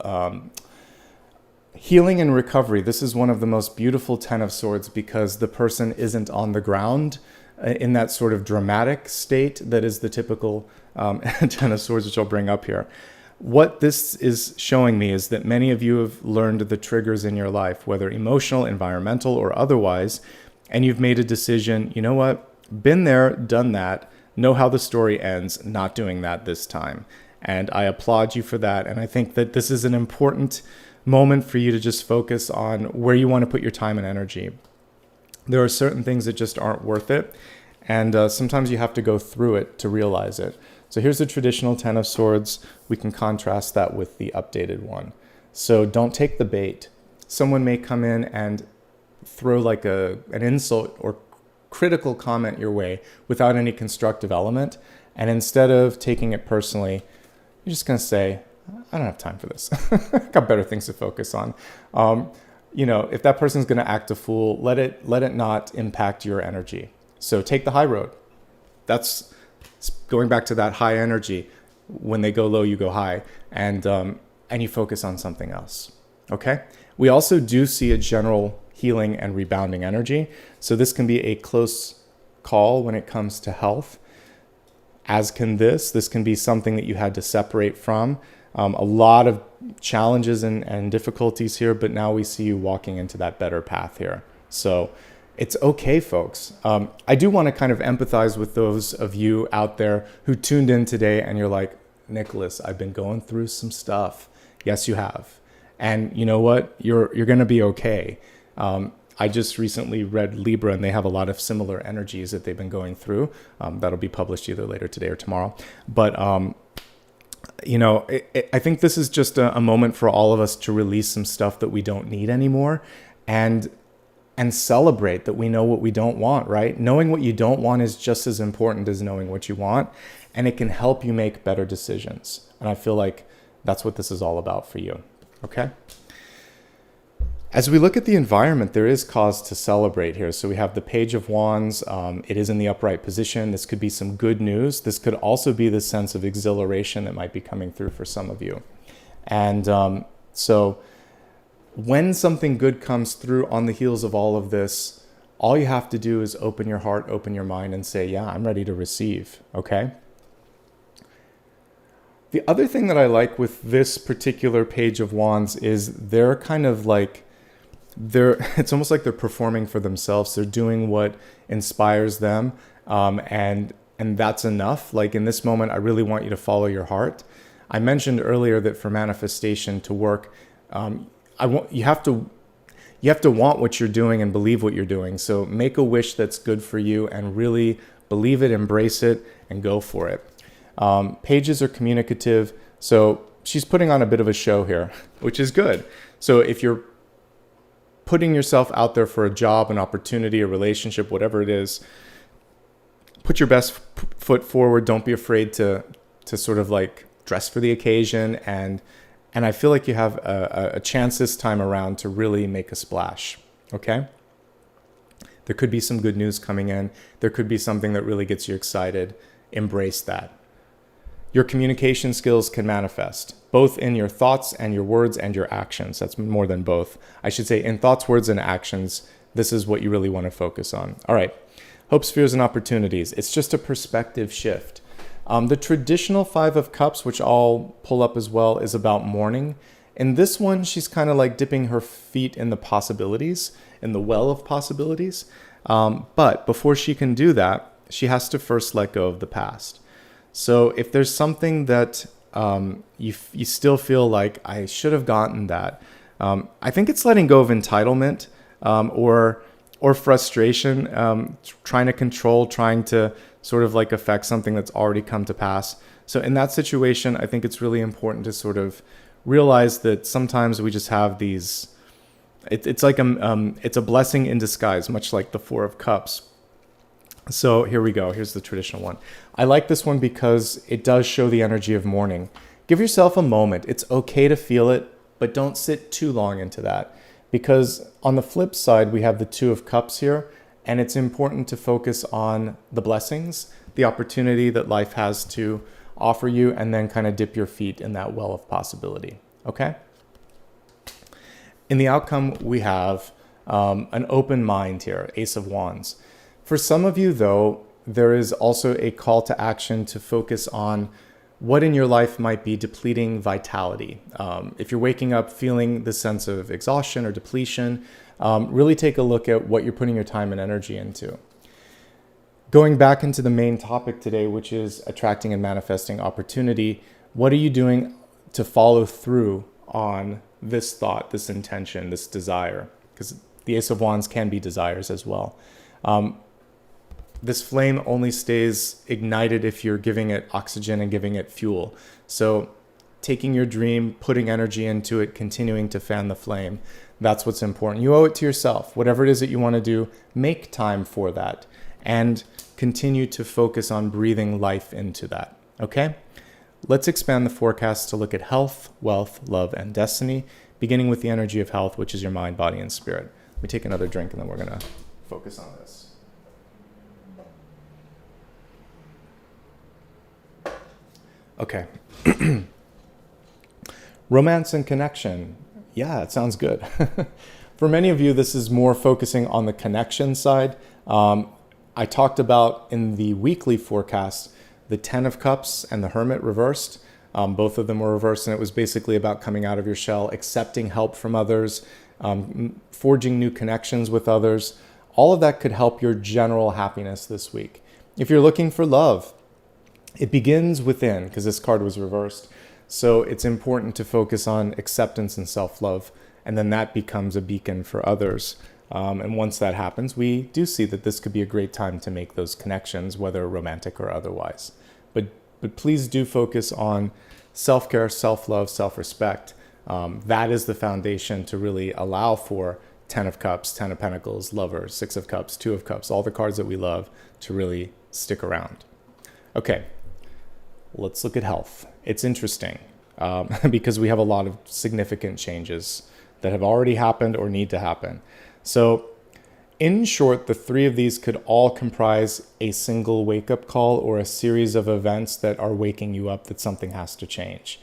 healing and recovery. This is one of the most beautiful Ten of Swords because the person isn't on the ground in that sort of dramatic state that is the typical Ten of Swords, which I'll bring up here. What this is showing me is that many of you have learned the triggers in your life, whether emotional, environmental, or otherwise, and you've made a decision, you know what, been there, done that, know how the story ends, not doing that this time. And I applaud you for that. And I think that this is an important moment for you to just focus on where you want to put your time and energy. There are certain things that just aren't worth it. And sometimes you have to go through it to realize it. So here's the traditional Ten of Swords. We can contrast that with the updated one. So don't take the bait. Someone may come in and throw like an insult or critical comment your way without any constructive element. And instead of taking it personally, you're just going to say, I don't have time for this. Got better things to focus on. If that person's going to act a fool, let it not impact your energy. So take the high road. That's going back to that high energy. When they go low, you go high, and you focus on something else. Okay. We also do see a general healing and rebounding energy. So this can be a close call when it comes to health. As can this. This can be something that you had to separate from. A lot of challenges and difficulties here, but now we see you walking into that better path here. So it's okay, folks. I do want to kind of empathize with those of you out there who tuned in today and you're like, Nicholas, I've been going through some stuff. Yes, you have. And you know what? You're going to be okay. I just recently read Libra, and they have a lot of similar energies that they've been going through. That'll be published either later today or tomorrow. But I think this is just a moment for all of us to release some stuff that we don't need anymore, and celebrate that we know what we don't want, right? Knowing what you don't want is just as important as knowing what you want, and it can help you make better decisions. And I feel like that's what this is all about for you, okay? As we look at the environment, there is cause to celebrate here. So we have the Page of Wands. It is in the upright position. This could be some good news. This could also be the sense of exhilaration that might be coming through for some of you. And so when something good comes through on the heels of all of this, all you have to do is open your heart, open your mind, and say, yeah, I'm ready to receive, okay? The other thing that I like with this particular Page of Wands is they're kind of like, it's almost like they're performing for themselves. They're doing what inspires them, and that's enough. Like in this moment, I really want you to follow your heart. I mentioned earlier that for manifestation to work, you have to want what you're doing and believe what you're doing. So make a wish that's good for you and really believe it, embrace it, and go for it. Pages are communicative, so she's putting on a bit of a show here, which is good. So if you're putting yourself out there for a job, an opportunity, a relationship, whatever it is, put your best foot forward. Don't be afraid to sort of like dress for the occasion. And I feel like you have a chance this time around to really make a splash. Okay. There could be some good news coming in. There could be something that really gets you excited. Embrace that. Your communication skills can manifest both in your thoughts and your words and your actions. That's more than both. I should say in thoughts, words, and actions, this is what you really want to focus on. All right. Hopes, fears, and opportunities. It's just a perspective shift. The traditional Five of Cups, which I'll pull up as well, is about mourning. In this one, she's kind of like dipping her feet in the possibilities, in the well of possibilities. But before she can do that, she has to first let go of the past. So if there's something that you still feel like I should have gotten that, I think it's letting go of entitlement or frustration, trying to control, trying to sort of like affect something that's already come to pass. So in that situation, I think it's really important to sort of realize that sometimes we just have these. It's like it's a blessing in disguise, much like the Four of Cups. So here we go. Here's the traditional one. I like this one because it does show the energy of mourning. Give yourself a moment. It's okay to feel it, but don't sit too long into that. Because on the flip side, we have the Two of Cups here, and it's important to focus on the blessings, the opportunity that life has to offer you, and then kind of dip your feet in that well of possibility. Okay? In the outcome, we have an open mind here, Ace of Wands. For some of you, though, there is also a call to action to focus on what in your life might be depleting vitality. If you're waking up feeling the sense of exhaustion or depletion, really take a look at what you're putting your time and energy into. Going back into the main topic today, which is attracting and manifesting opportunity, what are you doing to follow through on this thought, this intention, this desire? Because the Ace of Wands can be desires as well. This flame only stays ignited if you're giving it oxygen and giving it fuel. So taking your dream, putting energy into it, continuing to fan the flame, that's what's important. You owe it to yourself. Whatever it is that you want to do, make time for that and continue to focus on breathing life into that. Okay? Let's expand the forecast to look at health, wealth, love, and destiny, beginning with the energy of health, which is your mind, body, and spirit. Let me take another drink and then we're going to focus on this. Okay. Romance and connection. Yeah, it sounds good. For many of you, this is more focusing on the connection side. I talked about in the weekly forecast, the 10 of Cups and the Hermit reversed. Both of them were reversed, and it was basically about coming out of your shell, accepting help from others, forging new connections with others. All of that could help your general happiness this week. If you're looking for love, it begins within, because this card was reversed. So it's important to focus on acceptance and self-love, and then that becomes a beacon for others. And once that happens, we do see that this could be a great time to make those connections, whether romantic or otherwise. But please do focus on self-care, self-love, self-respect. That is the foundation to really allow for 10 of Cups, 10 of Pentacles, Lovers, 6 of Cups, 2 of Cups, all the cards that we love to really stick around. Okay. Let's look at health. It's interesting because we have a lot of significant changes that have already happened or need to happen. So in short, the three of these could all comprise a single wake-up call or a series of events that are waking you up that something has to change.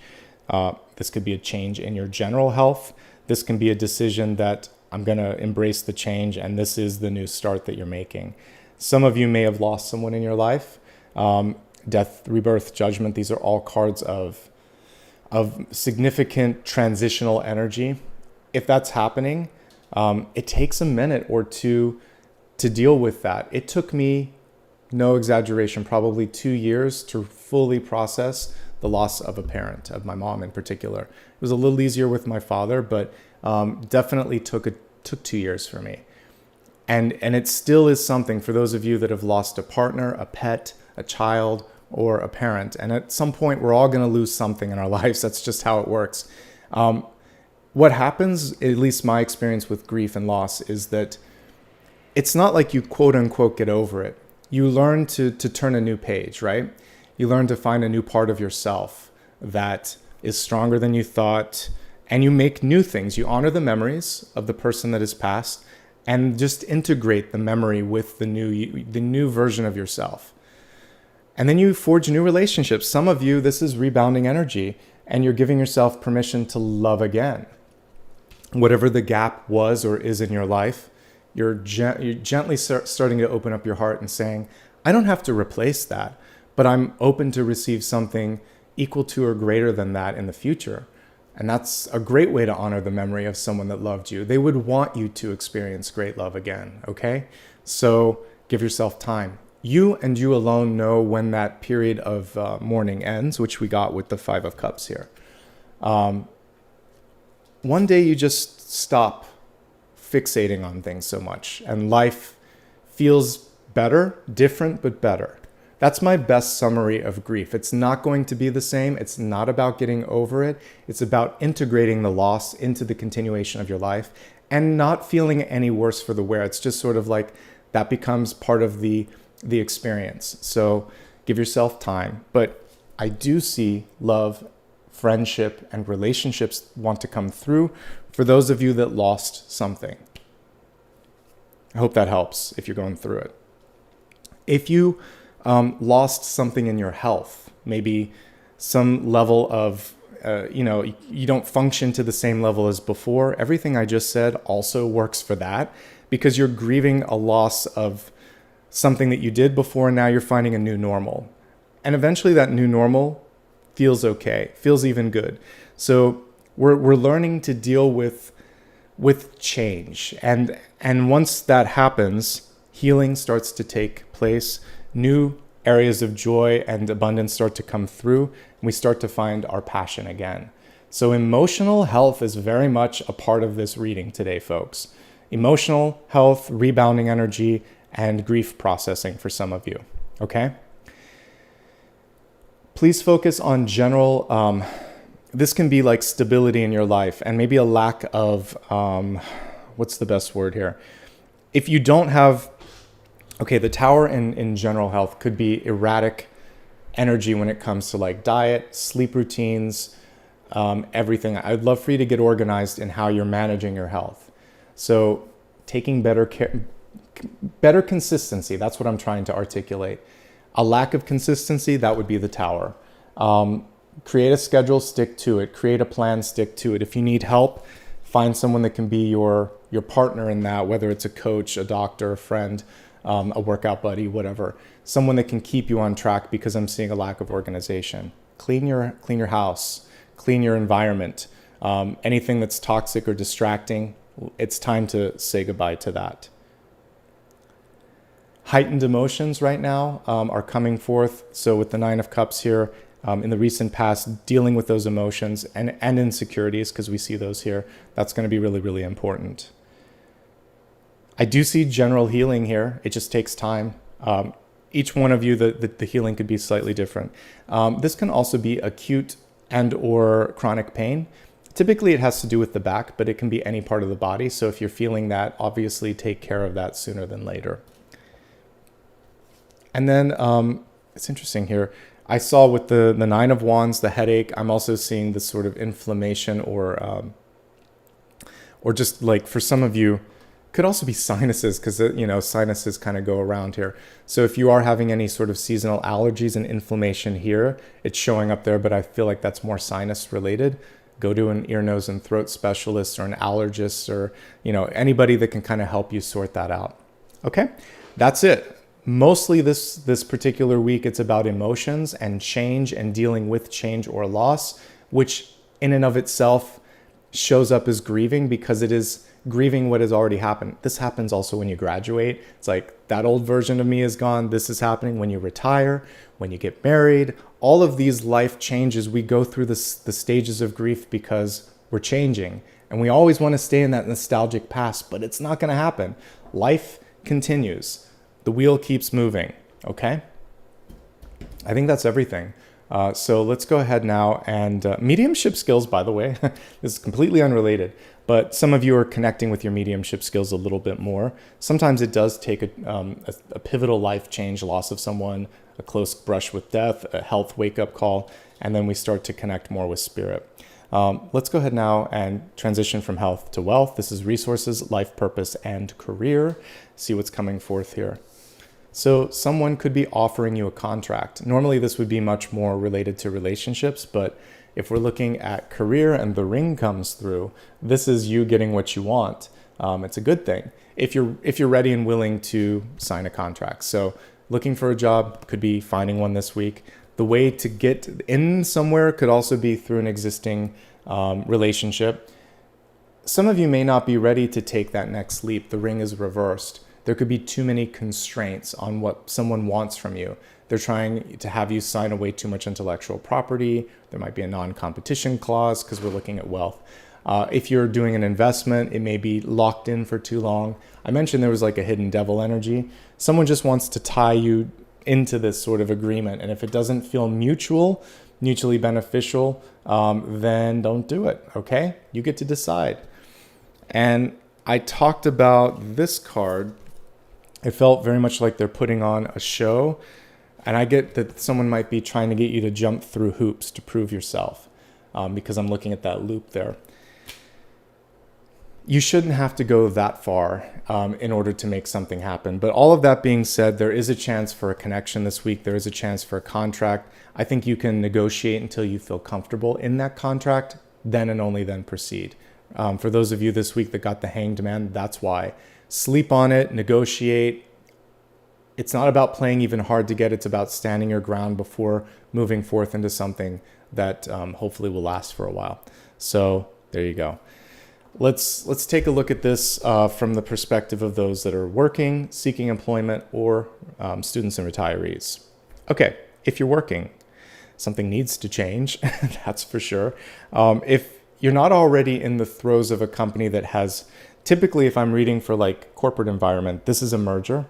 This could be a change in your general health. This can be a decision that I'm going to embrace the change and this is the new start that you're making. Some of you may have lost someone in your life. Death, rebirth, judgment, these are all cards of significant transitional energy. If that's happening, it takes a minute or two to deal with that. It took me, no exaggeration, probably 2 years to fully process the loss of a parent, of my mom in particular. It was a little easier with my father, but definitely took 2 years for me. And it still is something for those of you that have lost a partner, a pet, a child, or a parent. And at some point, we're all going to lose something in our lives. That's just how it works. What happens, at least my experience with grief and loss, is that it's not like you quote unquote get over it. You learn to turn a new page, right? You learn to find a new part of yourself that is stronger than you thought. And you make new things. You honor the memories of the person that has passed, and just integrate the memory with the new version of yourself. And then you forge new relationships. Some of you, this is rebounding energy, and you're giving yourself permission to love again. Whatever the gap was or is in your life, you're gently starting to open up your heart and saying, I don't have to replace that, but I'm open to receive something equal to or greater than that in the future. And that's a great way to honor the memory of someone that loved you. They would want you to experience great love again, okay? So give yourself time. You and you alone know when that period of mourning ends, which we got with the Five of Cups here. One day you just stop fixating on things so much, and life feels better, different, but better. That's my best summary of grief. It's not going to be the same. It's not about getting over it. It's about integrating the loss into the continuation of your life and not feeling any worse for the wear. It's just sort of like that becomes part of the experience. So give yourself time. But I do see love, friendship, and relationships want to come through for those of you that lost something. I hope that helps if you're going through it. If you lost something in your health, maybe some level of, you don't function to the same level as before, everything I just said also works for that, because you're grieving a loss of something that you did before, and now you're finding a new normal. And eventually that new normal feels okay, feels even good. So we're learning to deal with change. And once that happens, healing starts to take place. New areas of joy and abundance start to come through, and we start to find our passion again. So emotional health is very much a part of this reading today, folks. Emotional health, rebounding energy, and grief processing for some of you, okay? Please focus on general, this can be like stability in your life and maybe a lack of, what's the best word here? If you don't have, okay, the Tower in general health could be erratic energy when it comes to like diet, sleep routines, everything. I'd love for you to get organized in how you're managing your health. So taking better care, better consistency, that's what I'm trying to articulate. A lack of consistency, that would be the Tower. Create a schedule, stick to it. Create a plan, stick to it. If you need help, find someone that can be your partner in that, whether it's a coach, a doctor, a friend, a workout buddy, whatever. Someone that can keep you on track, because I'm seeing a lack of organization. Clean your house, clean your environment. Anything that's toxic or distracting, it's time to say goodbye to that. Heightened emotions right now are coming forth. So with the Nine of Cups here, in the recent past, dealing with those emotions and insecurities, because we see those here, that's going to be really, really important. I do see general healing here. It just takes time. Each one of you, the healing could be slightly different. This can also be acute and or chronic pain. Typically, it has to do with the back, but it can be any part of the body. So if you're feeling that, obviously take care of that sooner than later. And then it's interesting here. I saw with the Nine of Wands, the headache, I'm also seeing this sort of inflammation or just like for some of you, could also be sinuses, because sinuses kind of go around here. So if you are having any sort of seasonal allergies and inflammation here, it's showing up there, but I feel like that's more sinus related. Go to an ear, nose, and throat specialist or an allergist or anybody that can kind of help you sort that out. Okay, that's it. Mostly this particular week, it's about emotions and change and dealing with change or loss, which in and of itself shows up as grieving, because it is grieving what has already happened. This happens also when you graduate. It's like that old version of me is gone. This is happening when you retire, when you get married. All of these life changes, we go through the stages of grief because we're changing. And we always want to stay in that nostalgic past, but it's not going to happen. Life continues. The wheel keeps moving, okay? I think that's everything. So let's go ahead now and mediumship skills, by the way, this is completely unrelated, but some of you are connecting with your mediumship skills a little bit more. Sometimes it does take a pivotal life change, loss of someone, a close brush with death, a health wake-up call, and then we start to connect more with spirit. Let's go ahead now and transition from health to wealth. This is resources, life purpose, and career. See what's coming forth here. So someone could be offering you a contract. Normally this would be much more related to relationships, but if we're looking at career and the ring comes through, this is you getting what you want. It's a good thing if you're ready and willing to sign a contract. So looking for a job could be finding one this week. The way to get in somewhere could also be through an existing relationship. Some of you may not be ready to take that next leap. The ring is reversed. There could be too many constraints on what someone wants from you. They're trying to have you sign away too much intellectual property. There might be a non-competition clause because we're looking at wealth. If you're doing an investment, it may be locked in for too long. I mentioned there was like a hidden devil energy. Someone just wants to tie you into this sort of agreement. And if it doesn't feel mutually beneficial, then don't do it, okay? You get to decide. And I talked about this card. It felt very much like they're putting on a show. And I get that someone might be trying to get you to jump through hoops to prove yourself, because I'm looking at that loop there. You shouldn't have to go that far in order to make something happen. But all of that being said, there is a chance for a connection this week. There is a chance for a contract. I think you can negotiate until you feel comfortable in that contract, then and only then proceed. For those of you this week that got the Hanged Man, that's why. Sleep on it, negotiate. It's not about playing even hard to get. It's about standing your ground before moving forth into something that hopefully will last for a while. So there you go. Let's take a look at this from the perspective of those that are working, seeking employment, or students and retirees. Okay, if you're working, something needs to change, that's for sure. If you're not already in the throes of a company that has, typically if I'm reading for like corporate environment, this is a merger.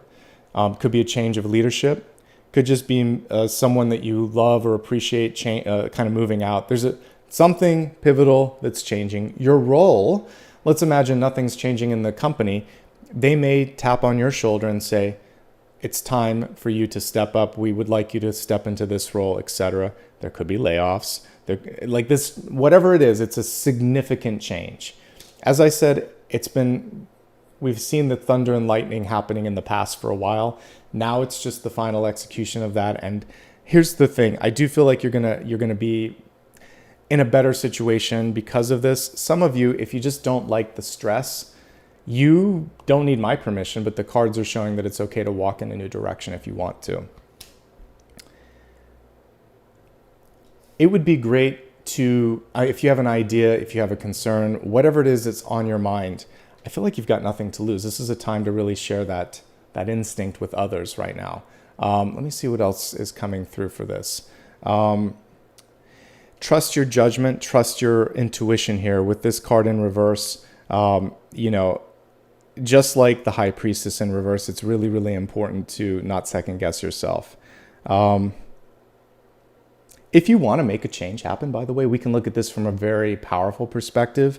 Could be a change of leadership. Could just be someone that you love or appreciate kind of moving out. There's something pivotal that's changing. Your role, let's imagine nothing's changing in the company. They may tap on your shoulder and say, it's time for you to step up. We would like you to step into this role, etc. There could be layoffs. Like this, whatever it is, it's a significant change. As I said, we've seen the thunder and lightning happening in the past for a while. Now it's just the final execution of that. And here's the thing. I do feel like you're gonna be in a better situation because of this. Some of you, if you just don't like the stress, you don't need my permission, but the cards are showing that it's okay to walk in a new direction if you want to. It would be great to, if you have an idea, if you have a concern, whatever it is that's on your mind, I feel like you've got nothing to lose. This is a time to really share that instinct with others right now. Let me see what else is coming through for this. Trust your judgment, trust your intuition here. With this card in reverse, just like the High Priestess in reverse, it's really, really important to not second guess yourself. If you want to make a change happen, by the way, we can look at this from a very powerful perspective.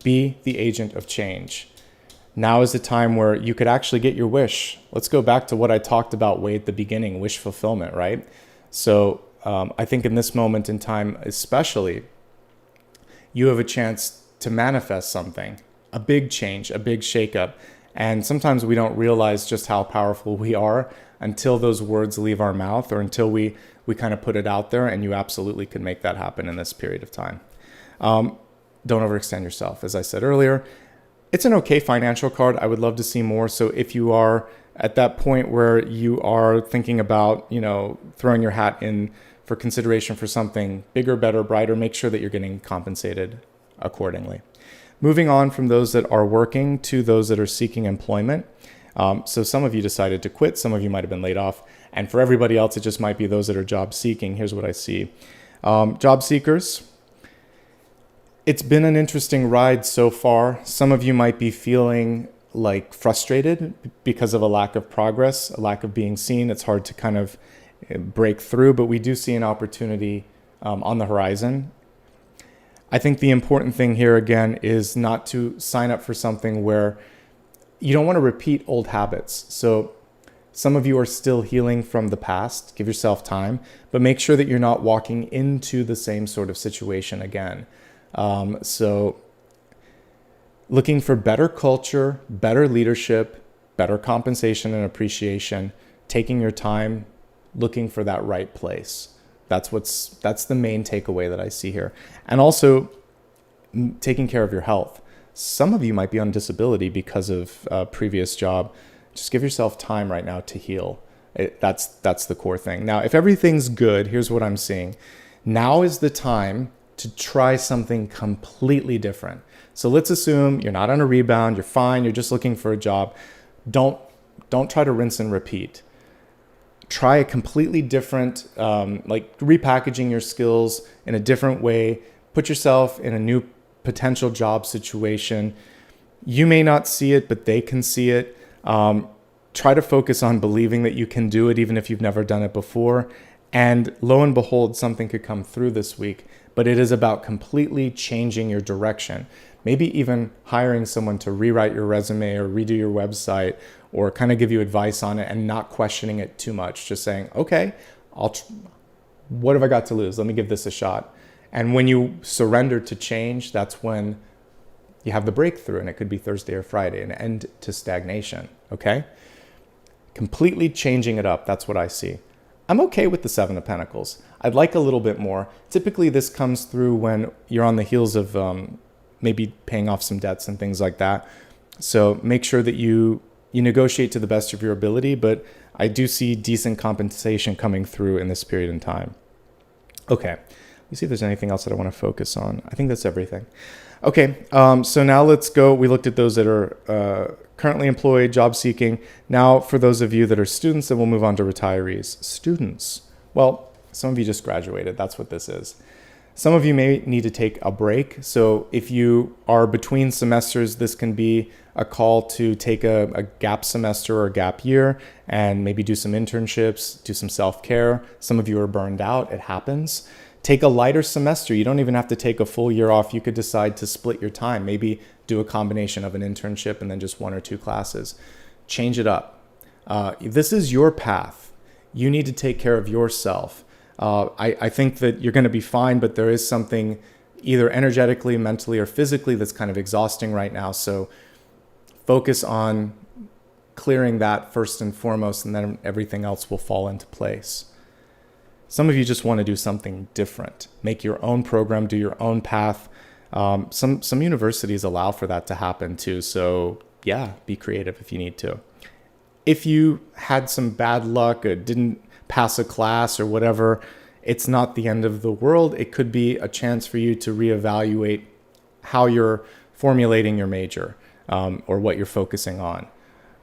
Be the agent of change. Now is the time where you could actually get your wish. Let's go back to what I talked about way at the beginning, wish fulfillment, right? So I think in this moment in time, especially, you have a chance to manifest something, a big change, a big shakeup. And sometimes we don't realize just how powerful we are until those words leave our mouth, or until we kind of put it out there, and you absolutely could make that happen in this period of time. Don't overextend yourself. As I said earlier, it's an okay financial card. I would love to see more. So if you are at that point where you are thinking about, throwing your hat in for consideration for something bigger, better, brighter, make sure that you're getting compensated accordingly. Moving on from those that are working to those that are seeking employment. So some of you decided to quit. Some of you might have been laid off. And for everybody else, it just might be those that are job seeking. Here's what I see. Job seekers. It's been an interesting ride so far. Some of you might be feeling like frustrated because of a lack of progress, a lack of being seen. It's hard to kind of break through, but we do see an opportunity on the horizon. I think the important thing here again is not to sign up for something where you don't want to repeat old habits. So some of you are still healing from the past. Give yourself time, but make sure that you're not walking into the same sort of situation again. So looking for better culture, better leadership, better compensation and appreciation, taking your time, looking for that right place. That's the main takeaway that I see here. And also taking care of your health. Some of you might be on disability because of a previous job. Just give yourself time right now to heal. That's the core thing. Now, if everything's good, here's what I'm seeing. Now is the time to try something completely different. So let's assume you're not on a rebound, you're fine, you're just looking for a job. Don't try to rinse and repeat. Try a completely different, like repackaging your skills in a different way. Put yourself in a new potential job situation. You may not see it, but they can see it. Try to focus on believing that you can do it, even if you've never done it before. And lo and behold, something could come through this week. But it is about completely changing your direction. Maybe even hiring someone to rewrite your resume or redo your website or kind of give you advice on it and not questioning it too much. Just saying, okay, what have I got to lose? Let me give this a shot. And when you surrender to change, that's when you have the breakthrough, and it could be Thursday or Friday, an end to stagnation, okay? Completely changing it up, that's what I see. I'm okay with the Seven of Pentacles. I'd like a little bit more. Typically, this comes through when you're on the heels of maybe paying off some debts and things like that. So make sure that you negotiate to the best of your ability, but I do see decent compensation coming through in this period in time. Okay, let me see if there's anything else that I want to focus on. I think that's everything. Okay, so now let's go. We looked at those that are currently employed, job seeking. Now, for those of you that are students, then we'll move on to retirees. Students. Well, some of you just graduated. That's what this is. Some of you may need to take a break. So if you are between semesters, this can be a call to take a gap semester or a gap year and maybe do some internships, do some self-care. Some of you are burned out. It happens. Take a lighter semester. You don't even have to take a full year off. You could decide to split your time. Maybe do a combination of an internship and then just 1 or 2 classes. Change it up. This is your path. You need to take care of yourself. I think that you're going to be fine, but there is something either energetically, mentally, or physically that's kind of exhausting right now. So focus on clearing that first and foremost, and then everything else will fall into place. Some of you just want to do something different. Make your own program, do your own path. Some universities allow for that to happen too. So yeah, be creative if you need to. If you had some bad luck, or didn't pass a class or whatever, it's not the end of the world. It could be a chance for you to reevaluate how you're formulating your major or what you're focusing on.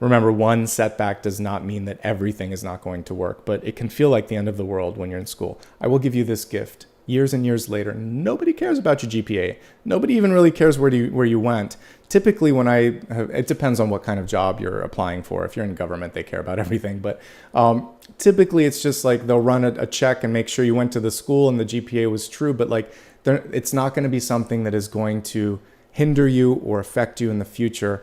Remember, one setback does not mean that everything is not going to work, but it can feel like the end of the world when you're in school. I will give you this gift. Years and years later, nobody cares about your GPA. Nobody even really cares where you went. Typically, it depends on what kind of job you're applying for. If you're in government, they care about everything. But typically, it's just like they'll run a check and make sure you went to the school and the GPA was true. But like, it's not going to be something that is going to hinder you or affect you in the future.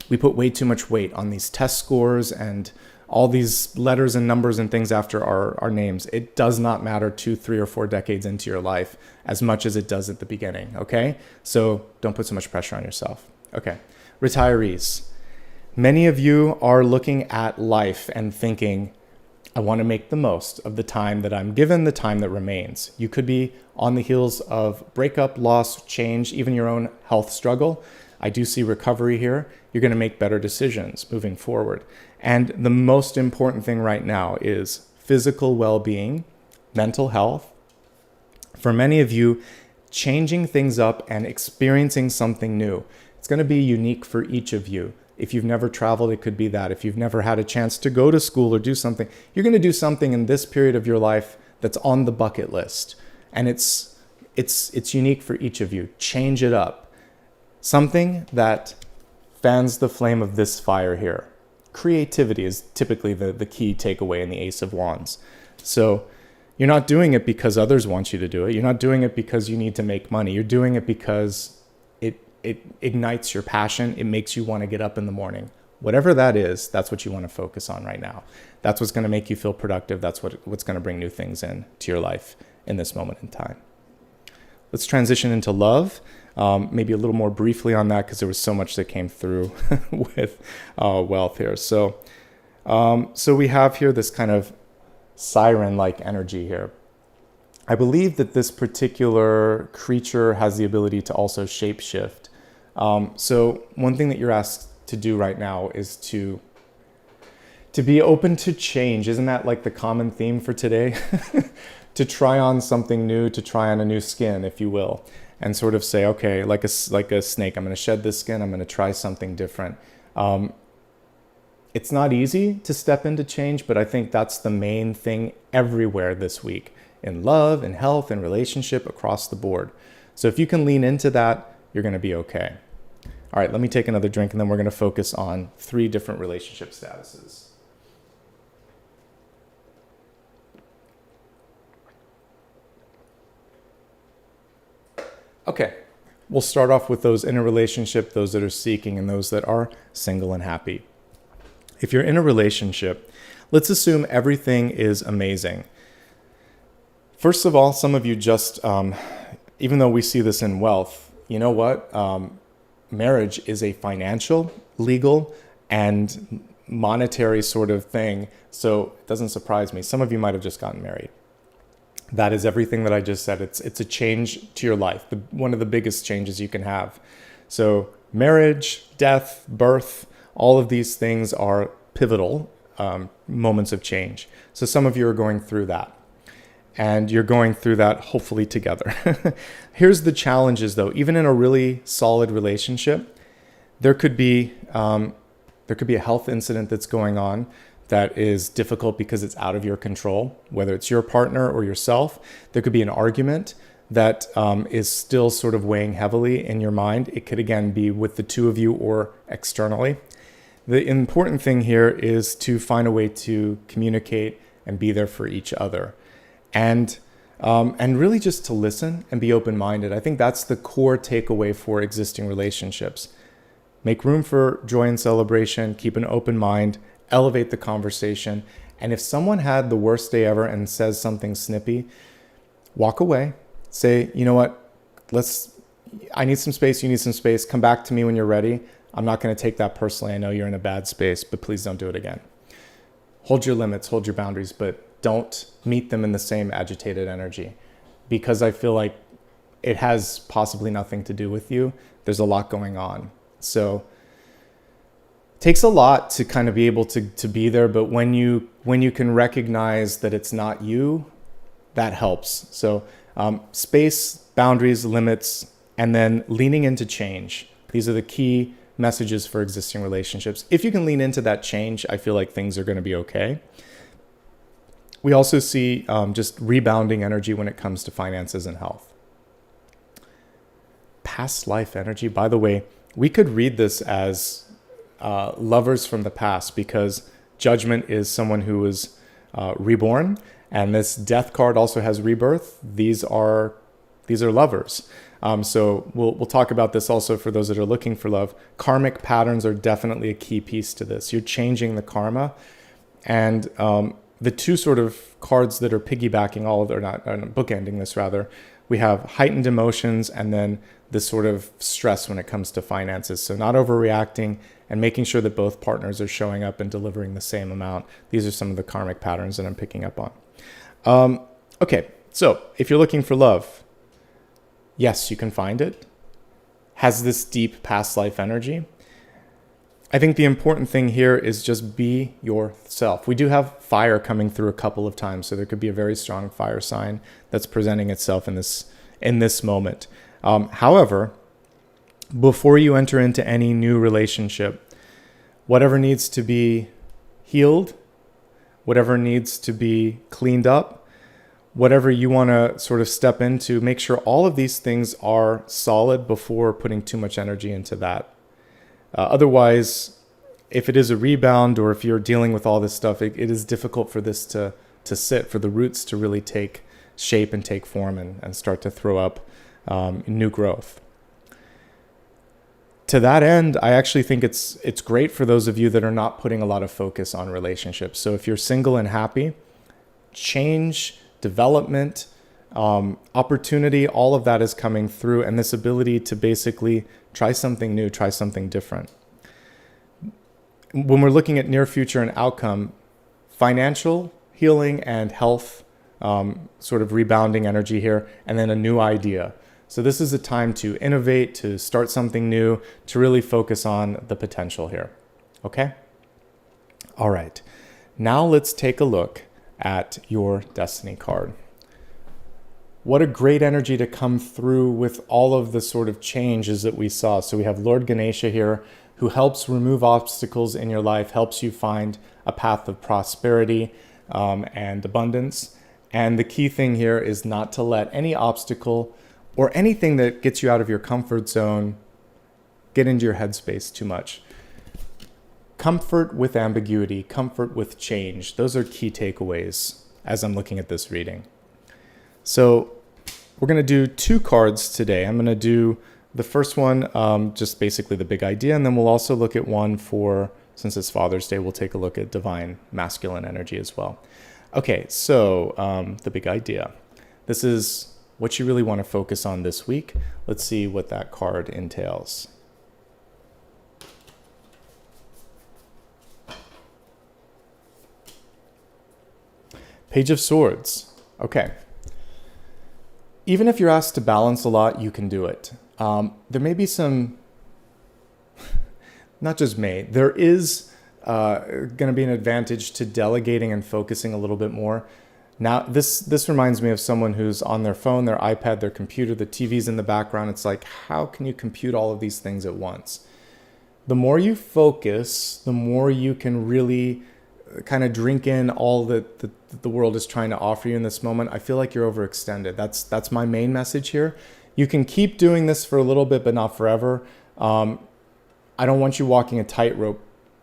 We put way too much weight on these test scores and all these letters and numbers and things after our names. It does not matter 2, 3, or 4 decades into your life as much as it does at the beginning, okay? So don't put so much pressure on yourself. Okay, retirees. Many of you are looking at life and thinking, I want to make the most of the time that I'm given, the time that remains. You could be on the heels of breakup, loss, change, even your own health struggle. I do see recovery here. You're going to make better decisions moving forward. And the most important thing right now is physical well-being, mental health. For many of you, changing things up and experiencing something new. It's going to be unique for each of you. If you've never traveled, it could be that. If you've never had a chance to go to school or do something, you're going to do something in this period of your life that's on the bucket list. And it's unique for each of you. Change it up. Something that fans the flame of this fire here. Creativity is typically the key takeaway in the Ace of Wands. So you're not doing it because others want you to do it. You're not doing it because you need to make money. You're doing it because it ignites your passion. It makes you want to get up in the morning. Whatever that is, that's what you want to focus on right now. That's what's going to make you feel productive. That's what's going to bring new things in to your life in this moment in time. let's transition into love. Maybe a little more briefly on that because there was so much that came through with wealth here. So we have here this kind of siren-like energy here. I believe that this particular creature has the ability to also shapeshift. So one thing that you're asked to do right now is to be open to change. Isn't that like the common theme for today? To try on something new, to try on a new skin, if you will, and sort of say, okay, like a snake, I'm going to shed this skin, I'm going to try something different. It's not easy to step into change, but I think that's the main thing everywhere this week, in love, in health, in relationship, across the board. So if you can lean into that, you're going to be okay. All right, let me take another drink, and then we're going to focus on 3 different relationship statuses. Okay, we'll start off with those in a relationship, those that are seeking, and those that are single and happy. If you're in a relationship, let's assume everything is amazing. First of all, some of you just, even though we see this in wealth, you know what? Marriage is a financial, legal, and monetary sort of thing. So it doesn't surprise me. Some of you might have just gotten married. That is everything that I just said. It's a change to your life, one of the biggest changes you can have. So marriage, death, birth, all of these things are pivotal moments of change. So some of you are going through that. And you're going through that hopefully together. Here's the challenges though. Even in a really solid relationship, there could be a health incident that's going on that is difficult because it's out of your control, whether it's your partner or yourself. There could be an argument that is still sort of weighing heavily in your mind. It could again be with the two of you or externally. The important thing here is to find a way to communicate and be there for each other. And really just to listen and be open-minded. I think that's the core takeaway for existing relationships. Make room for joy and celebration, keep an open mind, elevate the conversation. And if someone had the worst day ever and says something snippy, walk away. Say, you know what, I need some space, you need some space. Come back to me when you're ready. I'm not going to take that personally. I know you're in a bad space, but please don't do it again. Hold your limits, hold your boundaries, but don't meet them in the same agitated energy, because I feel like it has possibly nothing to do with you. There's a lot going on. So it takes a lot to kind of be able to be there, but when you can recognize that it's not you, that helps. So space, boundaries, limits, and then leaning into change. These are the key messages for existing relationships. If you can lean into that change, I feel like things are going to be okay. We also see just rebounding energy when it comes to finances and health. Past life energy, by the way, we could read this as lovers from the past, because Judgment is someone who was reborn, and this Death card also has rebirth. These are lovers. So we'll talk about this also for those that are looking for love. Karmic patterns are definitely a key piece to this. You're changing the karma, and the two sort of cards that are piggybacking all of, or not bookending this rather, we have heightened emotions and then this sort of stress when it comes to finances. So not overreacting and making sure that both partners are showing up and delivering the same amount. These are some of the karmic patterns that I'm picking up on. Okay, so if you're looking for love, yes, you can find it. Has this deep past life energy. I think the important thing here is just be yourself. We do have fire coming through a couple of times, so there could be a very strong fire sign that's presenting itself in this moment. However, before you enter into any new relationship, whatever needs to be healed, whatever needs to be cleaned up, whatever you want to sort of step into, make sure all of these things are solid before putting too much energy into that. Otherwise, if it is a rebound or if you're dealing with all this stuff, it is difficult for this to sit, for the roots to really take shape and take form and start to throw up new growth. To that end, I actually think it's great for those of you that are not putting a lot of focus on relationships. So if you're single and happy, change, development, opportunity, all of that is coming through, and this ability to basically try something new, try something different. When we're looking at near future and outcome, financial healing and health, sort of rebounding energy here, and then a new idea. So this is a time to innovate, to start something new, to really focus on the potential here. Okay? All right. Now let's take a look at your destiny card. What a great energy to come through with all of the sort of changes that we saw. So we have Lord Ganesha here, who helps remove obstacles in your life, helps you find a path of prosperity and abundance. And the key thing here is not to let any obstacle or anything that gets you out of your comfort zone get into your headspace too much. Comfort with ambiguity, comfort with change. Those are key takeaways as I'm looking at this reading. So we're going to do 2 cards today. I'm going to do the first one, just basically the big idea, and then we'll also look at one for, since it's Father's Day, we'll take a look at divine masculine energy as well. Okay, so the big idea. This is what you really want to focus on this week. Let's see what that card entails. Page of Swords. Okay. Even if you're asked to balance a lot, you can do it. There may be some, not just may, there is going to be an advantage to delegating and focusing a little bit more. Now, this reminds me of someone who's on their phone, their iPad, their computer, the TV's in the background. It's like, how can you compute all of these things at once? The more you focus, the more you can really kind of drink in all that the world is trying to offer you in this moment. I feel like you're overextended. That's my main message here. You can keep doing this for a little bit, but not forever. I don't want you walking a tightrope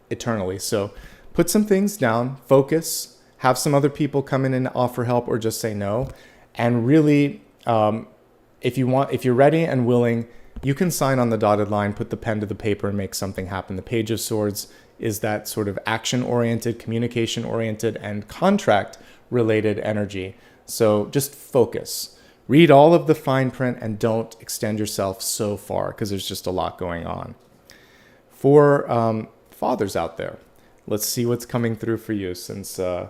eternally. So put some things down, focus, have some other people come in and offer help or just say no. And really, if you're ready and willing, you can sign on the dotted line, put the pen to the paper and make something happen. The Page of Swords is that sort of action-oriented, communication-oriented, and contract-related energy. So just focus. Read all of the fine print and don't extend yourself so far because there's just a lot going on. For fathers out there, let's see what's coming through for you since I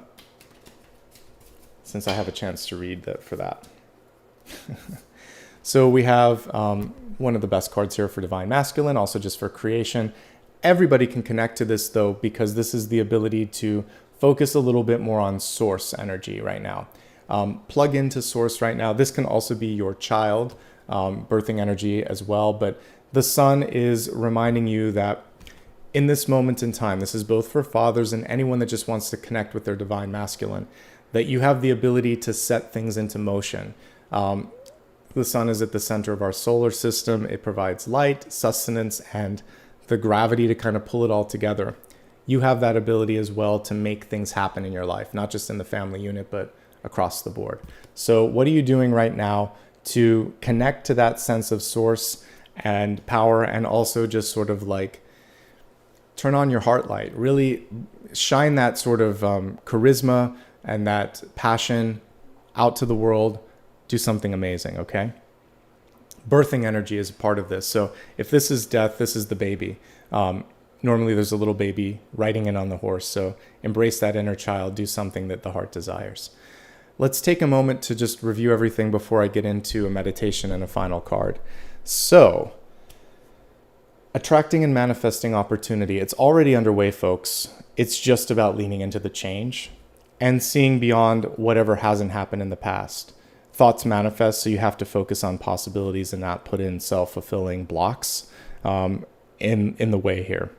have a chance to read for that. So we have one of the best cards here for Divine Masculine, also just for creation. Everybody can connect to this though, because this is the ability to focus a little bit more on source energy right now. Plug into source right now. This can also be your child, birthing energy as well. But the sun is reminding you that in this moment in time, this is both for fathers and anyone that just wants to connect with their divine masculine, that you have the ability to set things into motion. The sun is at the center of our solar system. It provides light, sustenance, and the gravity to kind of pull it all together. You have that ability as well to make things happen in your life, not just in the family unit, but across the board. So what are you doing right now to connect to that sense of source and power, and also just sort of like turn on your heart light, really shine that sort of charisma and that passion out to the world, do something amazing, okay? Birthing energy is a part of this. So if this is death, this is the baby. Normally there's a little baby riding in on the horse. So embrace that inner child, do something that the heart desires. Let's take a moment to just review everything before I get into a meditation and a final card. So, attracting and manifesting opportunity. It's already underway, folks. It's just about leaning into the change and seeing beyond whatever hasn't happened in the past. Thoughts manifest, so you have to focus on possibilities and not put in self-fulfilling blocks in the way here.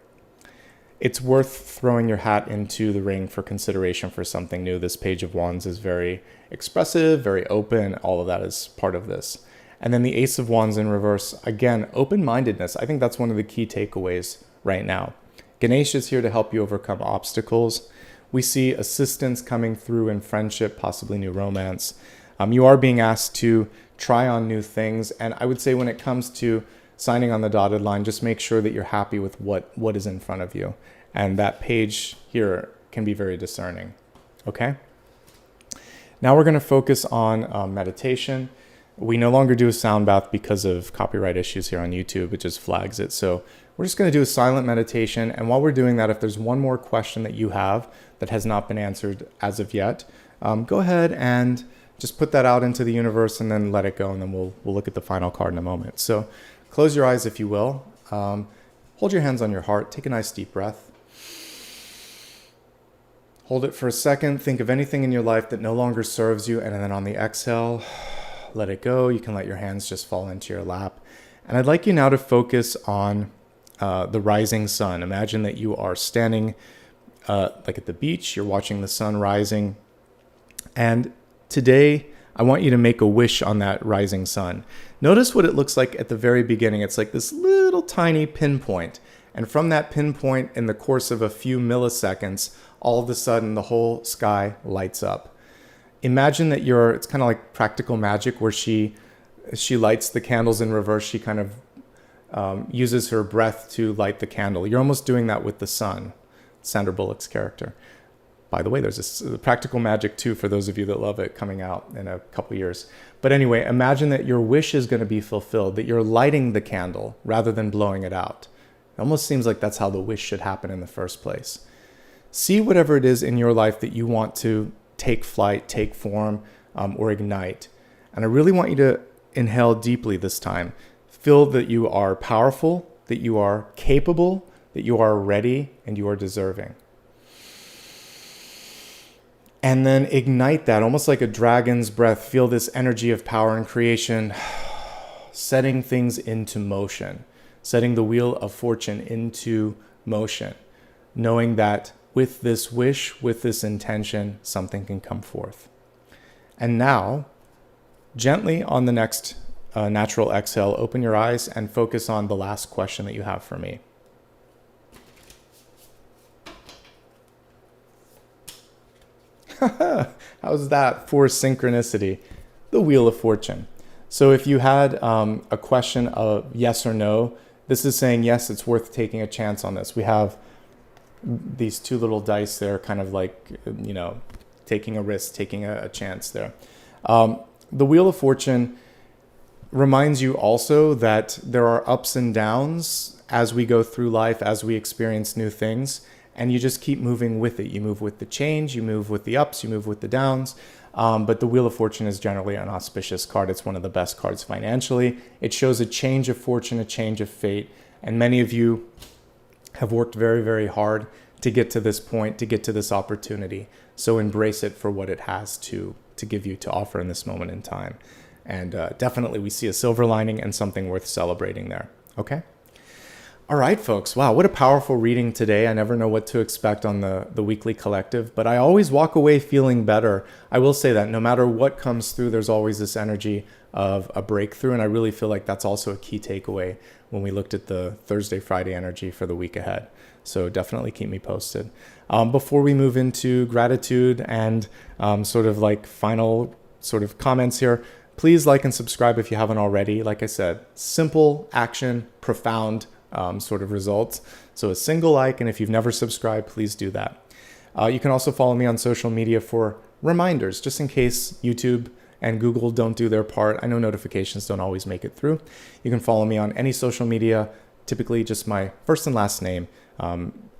It's worth throwing your hat into the ring for consideration for something new. This Page of Wands is very expressive, very open. All of that is part of this. And then the Ace of Wands in reverse. Again, open-mindedness. I think that's one of the key takeaways right now. Ganesh is here to help you overcome obstacles. We see assistance coming through in friendship, possibly new romance. You are being asked to try on new things. And I would say when it comes to signing on the dotted line, just make sure that you're happy with what is in front of you. And that page here can be very discerning. Okay? Now we're going to focus on meditation. We no longer do a sound bath because of copyright issues here on YouTube. It just flags it. So we're just going to do a silent meditation. And while we're doing that, if there's one more question that you have that has not been answered as of yet, go ahead and just put that out into the universe and then let it go. And then we'll look at the final card in a moment. So close your eyes if you will. Hold your hands on your heart. Take a nice deep breath. Hold it for a second. Think of anything in your life that no longer serves you. And then on the exhale, let it go. You can let your hands just fall into your lap. And I'd like you now to focus on the rising sun. Imagine that you are standing like at the beach. You're watching the sun rising. And today, I want you to make a wish on that rising sun. Notice what it looks like at the very beginning. It's like this little tiny pinpoint. And from that pinpoint, in the course of a few milliseconds, all of a sudden, the whole sky lights up. Imagine that it's kind of like practical magic where she lights the candles in reverse. She kind of uses her breath to light the candle. You're almost doing that with the sun, Sandra Bullock's character. By the way, there's this practical magic too for those of you that love it coming out in a couple years. But anyway, imagine that your wish is going to be fulfilled, that you're lighting the candle rather than blowing it out. It almost seems like that's how the wish should happen in the first place. See whatever it is in your life that you want to take flight, take form, or ignite. And I really want you to inhale deeply this time. Feel that you are powerful, that you are capable, that you are ready, and you are deserving. And then ignite that, almost like a dragon's breath. Feel this energy of power and creation, setting things into motion, setting the wheel of fortune into motion, knowing that with this wish, with this intention, something can come forth. And now, gently on the next natural exhale, open your eyes and focus on the last question that you have for me. How's that for synchronicity? The Wheel of Fortune. So if you had a question of yes or no, this is saying yes, it's worth taking a chance on this. We have these two little dice there, kind of like, taking a risk, taking a chance there. The Wheel of Fortune reminds you also that there are ups and downs as we go through life, as we experience new things. And you just keep moving with it. You move with the change, you move with the ups, you move with the downs. But the Wheel of Fortune is generally an auspicious card. It's one of the best cards financially. It shows a change of fortune, a change of fate. And many of you have worked very, very hard to get to this point, to get to this opportunity. So embrace it for what it has to give you, to offer in this moment in time. And definitely we see a silver lining and something worth celebrating there. Okay? All right, folks. Wow, what a powerful reading today. I never know what to expect on the weekly collective, but I always walk away feeling better. I will say that no matter what comes through, there's always this energy of a breakthrough, and I really feel like that's also a key takeaway when we looked at the Thursday, Friday energy for the week ahead. So definitely keep me posted. Before we move into gratitude and sort of like final sort of comments here, please like and subscribe if you haven't already. Like I said, simple action, profound sort of results. So a single like, and if you've never subscribed, please do that. You can also follow me on social media for reminders, just in case YouTube and Google don't do their part. I know notifications don't always make it through. You can follow me on any social media, typically just my first and last name.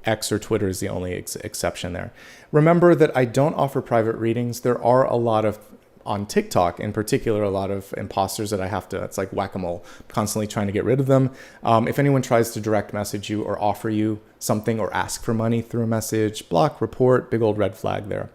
X or Twitter is the only exception there. Remember that I don't offer private readings. There are a lot of, on TikTok in particular, a lot of imposters that I have to, it's like whack-a-mole, constantly trying to get rid of them. If anyone tries to direct message you or offer you something or ask for money through a message, block, report, big old red flag there.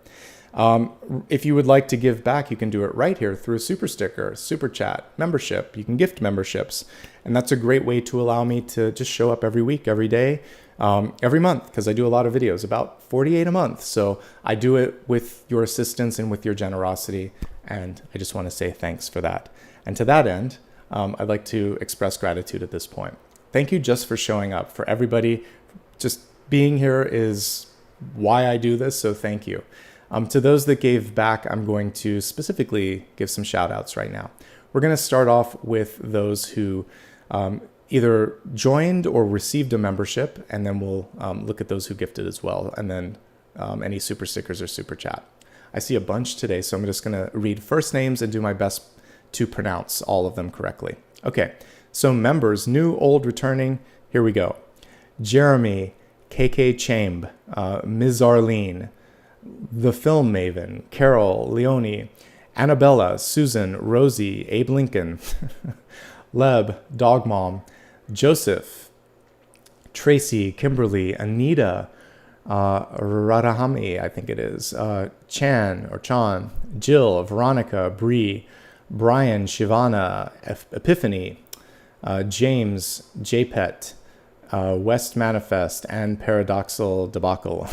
If you would like to give back, you can do it right here through a super sticker, super chat, membership. You can gift memberships. And that's a great way to allow me to just show up every week, every day, every month, because I do a lot of videos, about 48 a month. So I do it with your assistance and with your generosity. And I just want to say thanks for that. And to that end, I'd like to express gratitude at this point. Thank you just for showing up. For everybody, just being here is why I do this. So thank you. To those that gave back, I'm going to specifically give some shout outs right now. We're going to start off with those who either joined or received a membership, and then we'll look at those who gifted as well, and then any super stickers or super chat. I see a bunch today, so I'm just going to read first names and do my best to pronounce all of them correctly. Okay, so members, new, old, returning, here we go. Jeremy, KK Chamb, Ms. Arlene, The Film Maven, Carol, Leonie, Annabella, Susan, Rosie, Abe Lincoln, Leb, Dog Mom, Joseph, Tracy, Kimberly, Anita, Radahami, I think it is, Chan, Jill, Veronica, Bree, Brian, Shivana, Epiphany, James, JPET, West Manifest, and Paradoxal Debacle.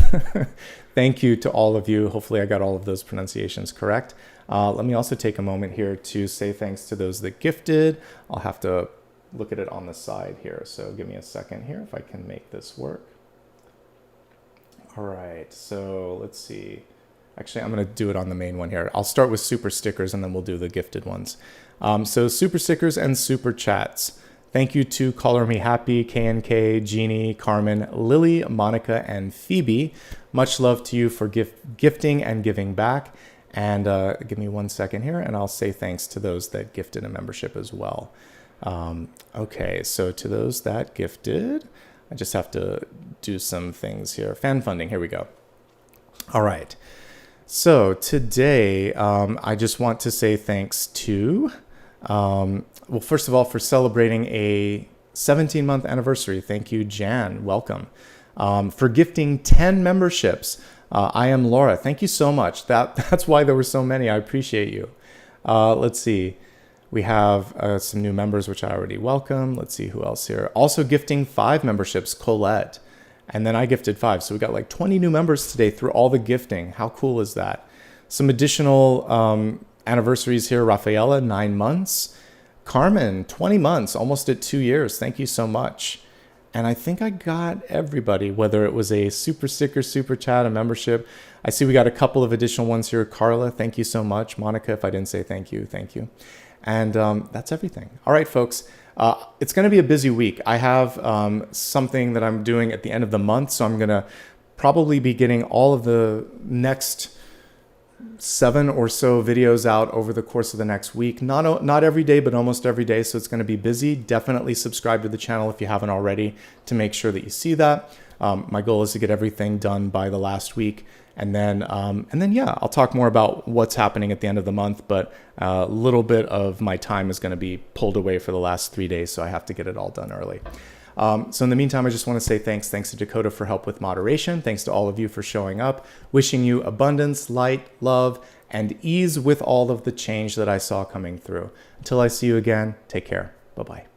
Thank you to all of you. Hopefully I got all of those pronunciations correct. Let me also take a moment here to say thanks to those that gifted. I'll have to look at it on the side here, so give me a second here if I can make this work. All right, so let's see. Actually, I'm going to do it on the main one here. I'll start with super stickers and then we'll do the gifted ones. So super stickers and super chats. Thank you to Color Me Happy, KNK, Jeannie, Carmen, Lily, Monica, and Phoebe. Much love to you for gifting and giving back. And give me 1 second here and I'll say thanks to those that gifted a membership as well. Okay, so to those that gifted, I just have to do some things here. Fan funding, here we go. All right. So today, I just want to say thanks to, well, first of all, for celebrating a 17-month anniversary. Thank you, Jan. Welcome. For gifting 10 memberships. I am Laura. Thank you so much. That's why there were so many. I appreciate you. Let's see. We have some new members, which I already welcome. Let's see who else here. Also gifting 5 memberships, Colette. And then I gifted 5. So we got like 20 new members today through all the gifting. How cool is that? Some additional anniversaries here. Rafaela, 9 months. Carmen, 20 months, almost at 2 years. Thank you so much. And I think I got everybody, whether it was a super sticker, super chat, a membership. I see we got a couple of additional ones here. Carla, thank you so much. Monica, if I didn't say thank you, thank you. And that's everything. All right, folks, it's going to be a busy week. I have something that I'm doing at the end of the month, so I'm going to probably be getting all of the next 7 or so videos out over the course of the next week. Not every day, but almost every day, so it's going to be busy. Definitely subscribe to the channel if you haven't already to make sure that you see that. My goal is to get everything done by the last week. And then, yeah, I'll talk more about what's happening at the end of the month, but a little bit of my time is going to be pulled away for the last 3 days, so I have to get it all done early. So in the meantime, I just want to say thanks to Dakota for help with moderation. Thanks to all of you for showing up. Wishing you abundance, light, love, and ease with all of the change that I saw coming through. Until I see you again, take care. Bye-bye.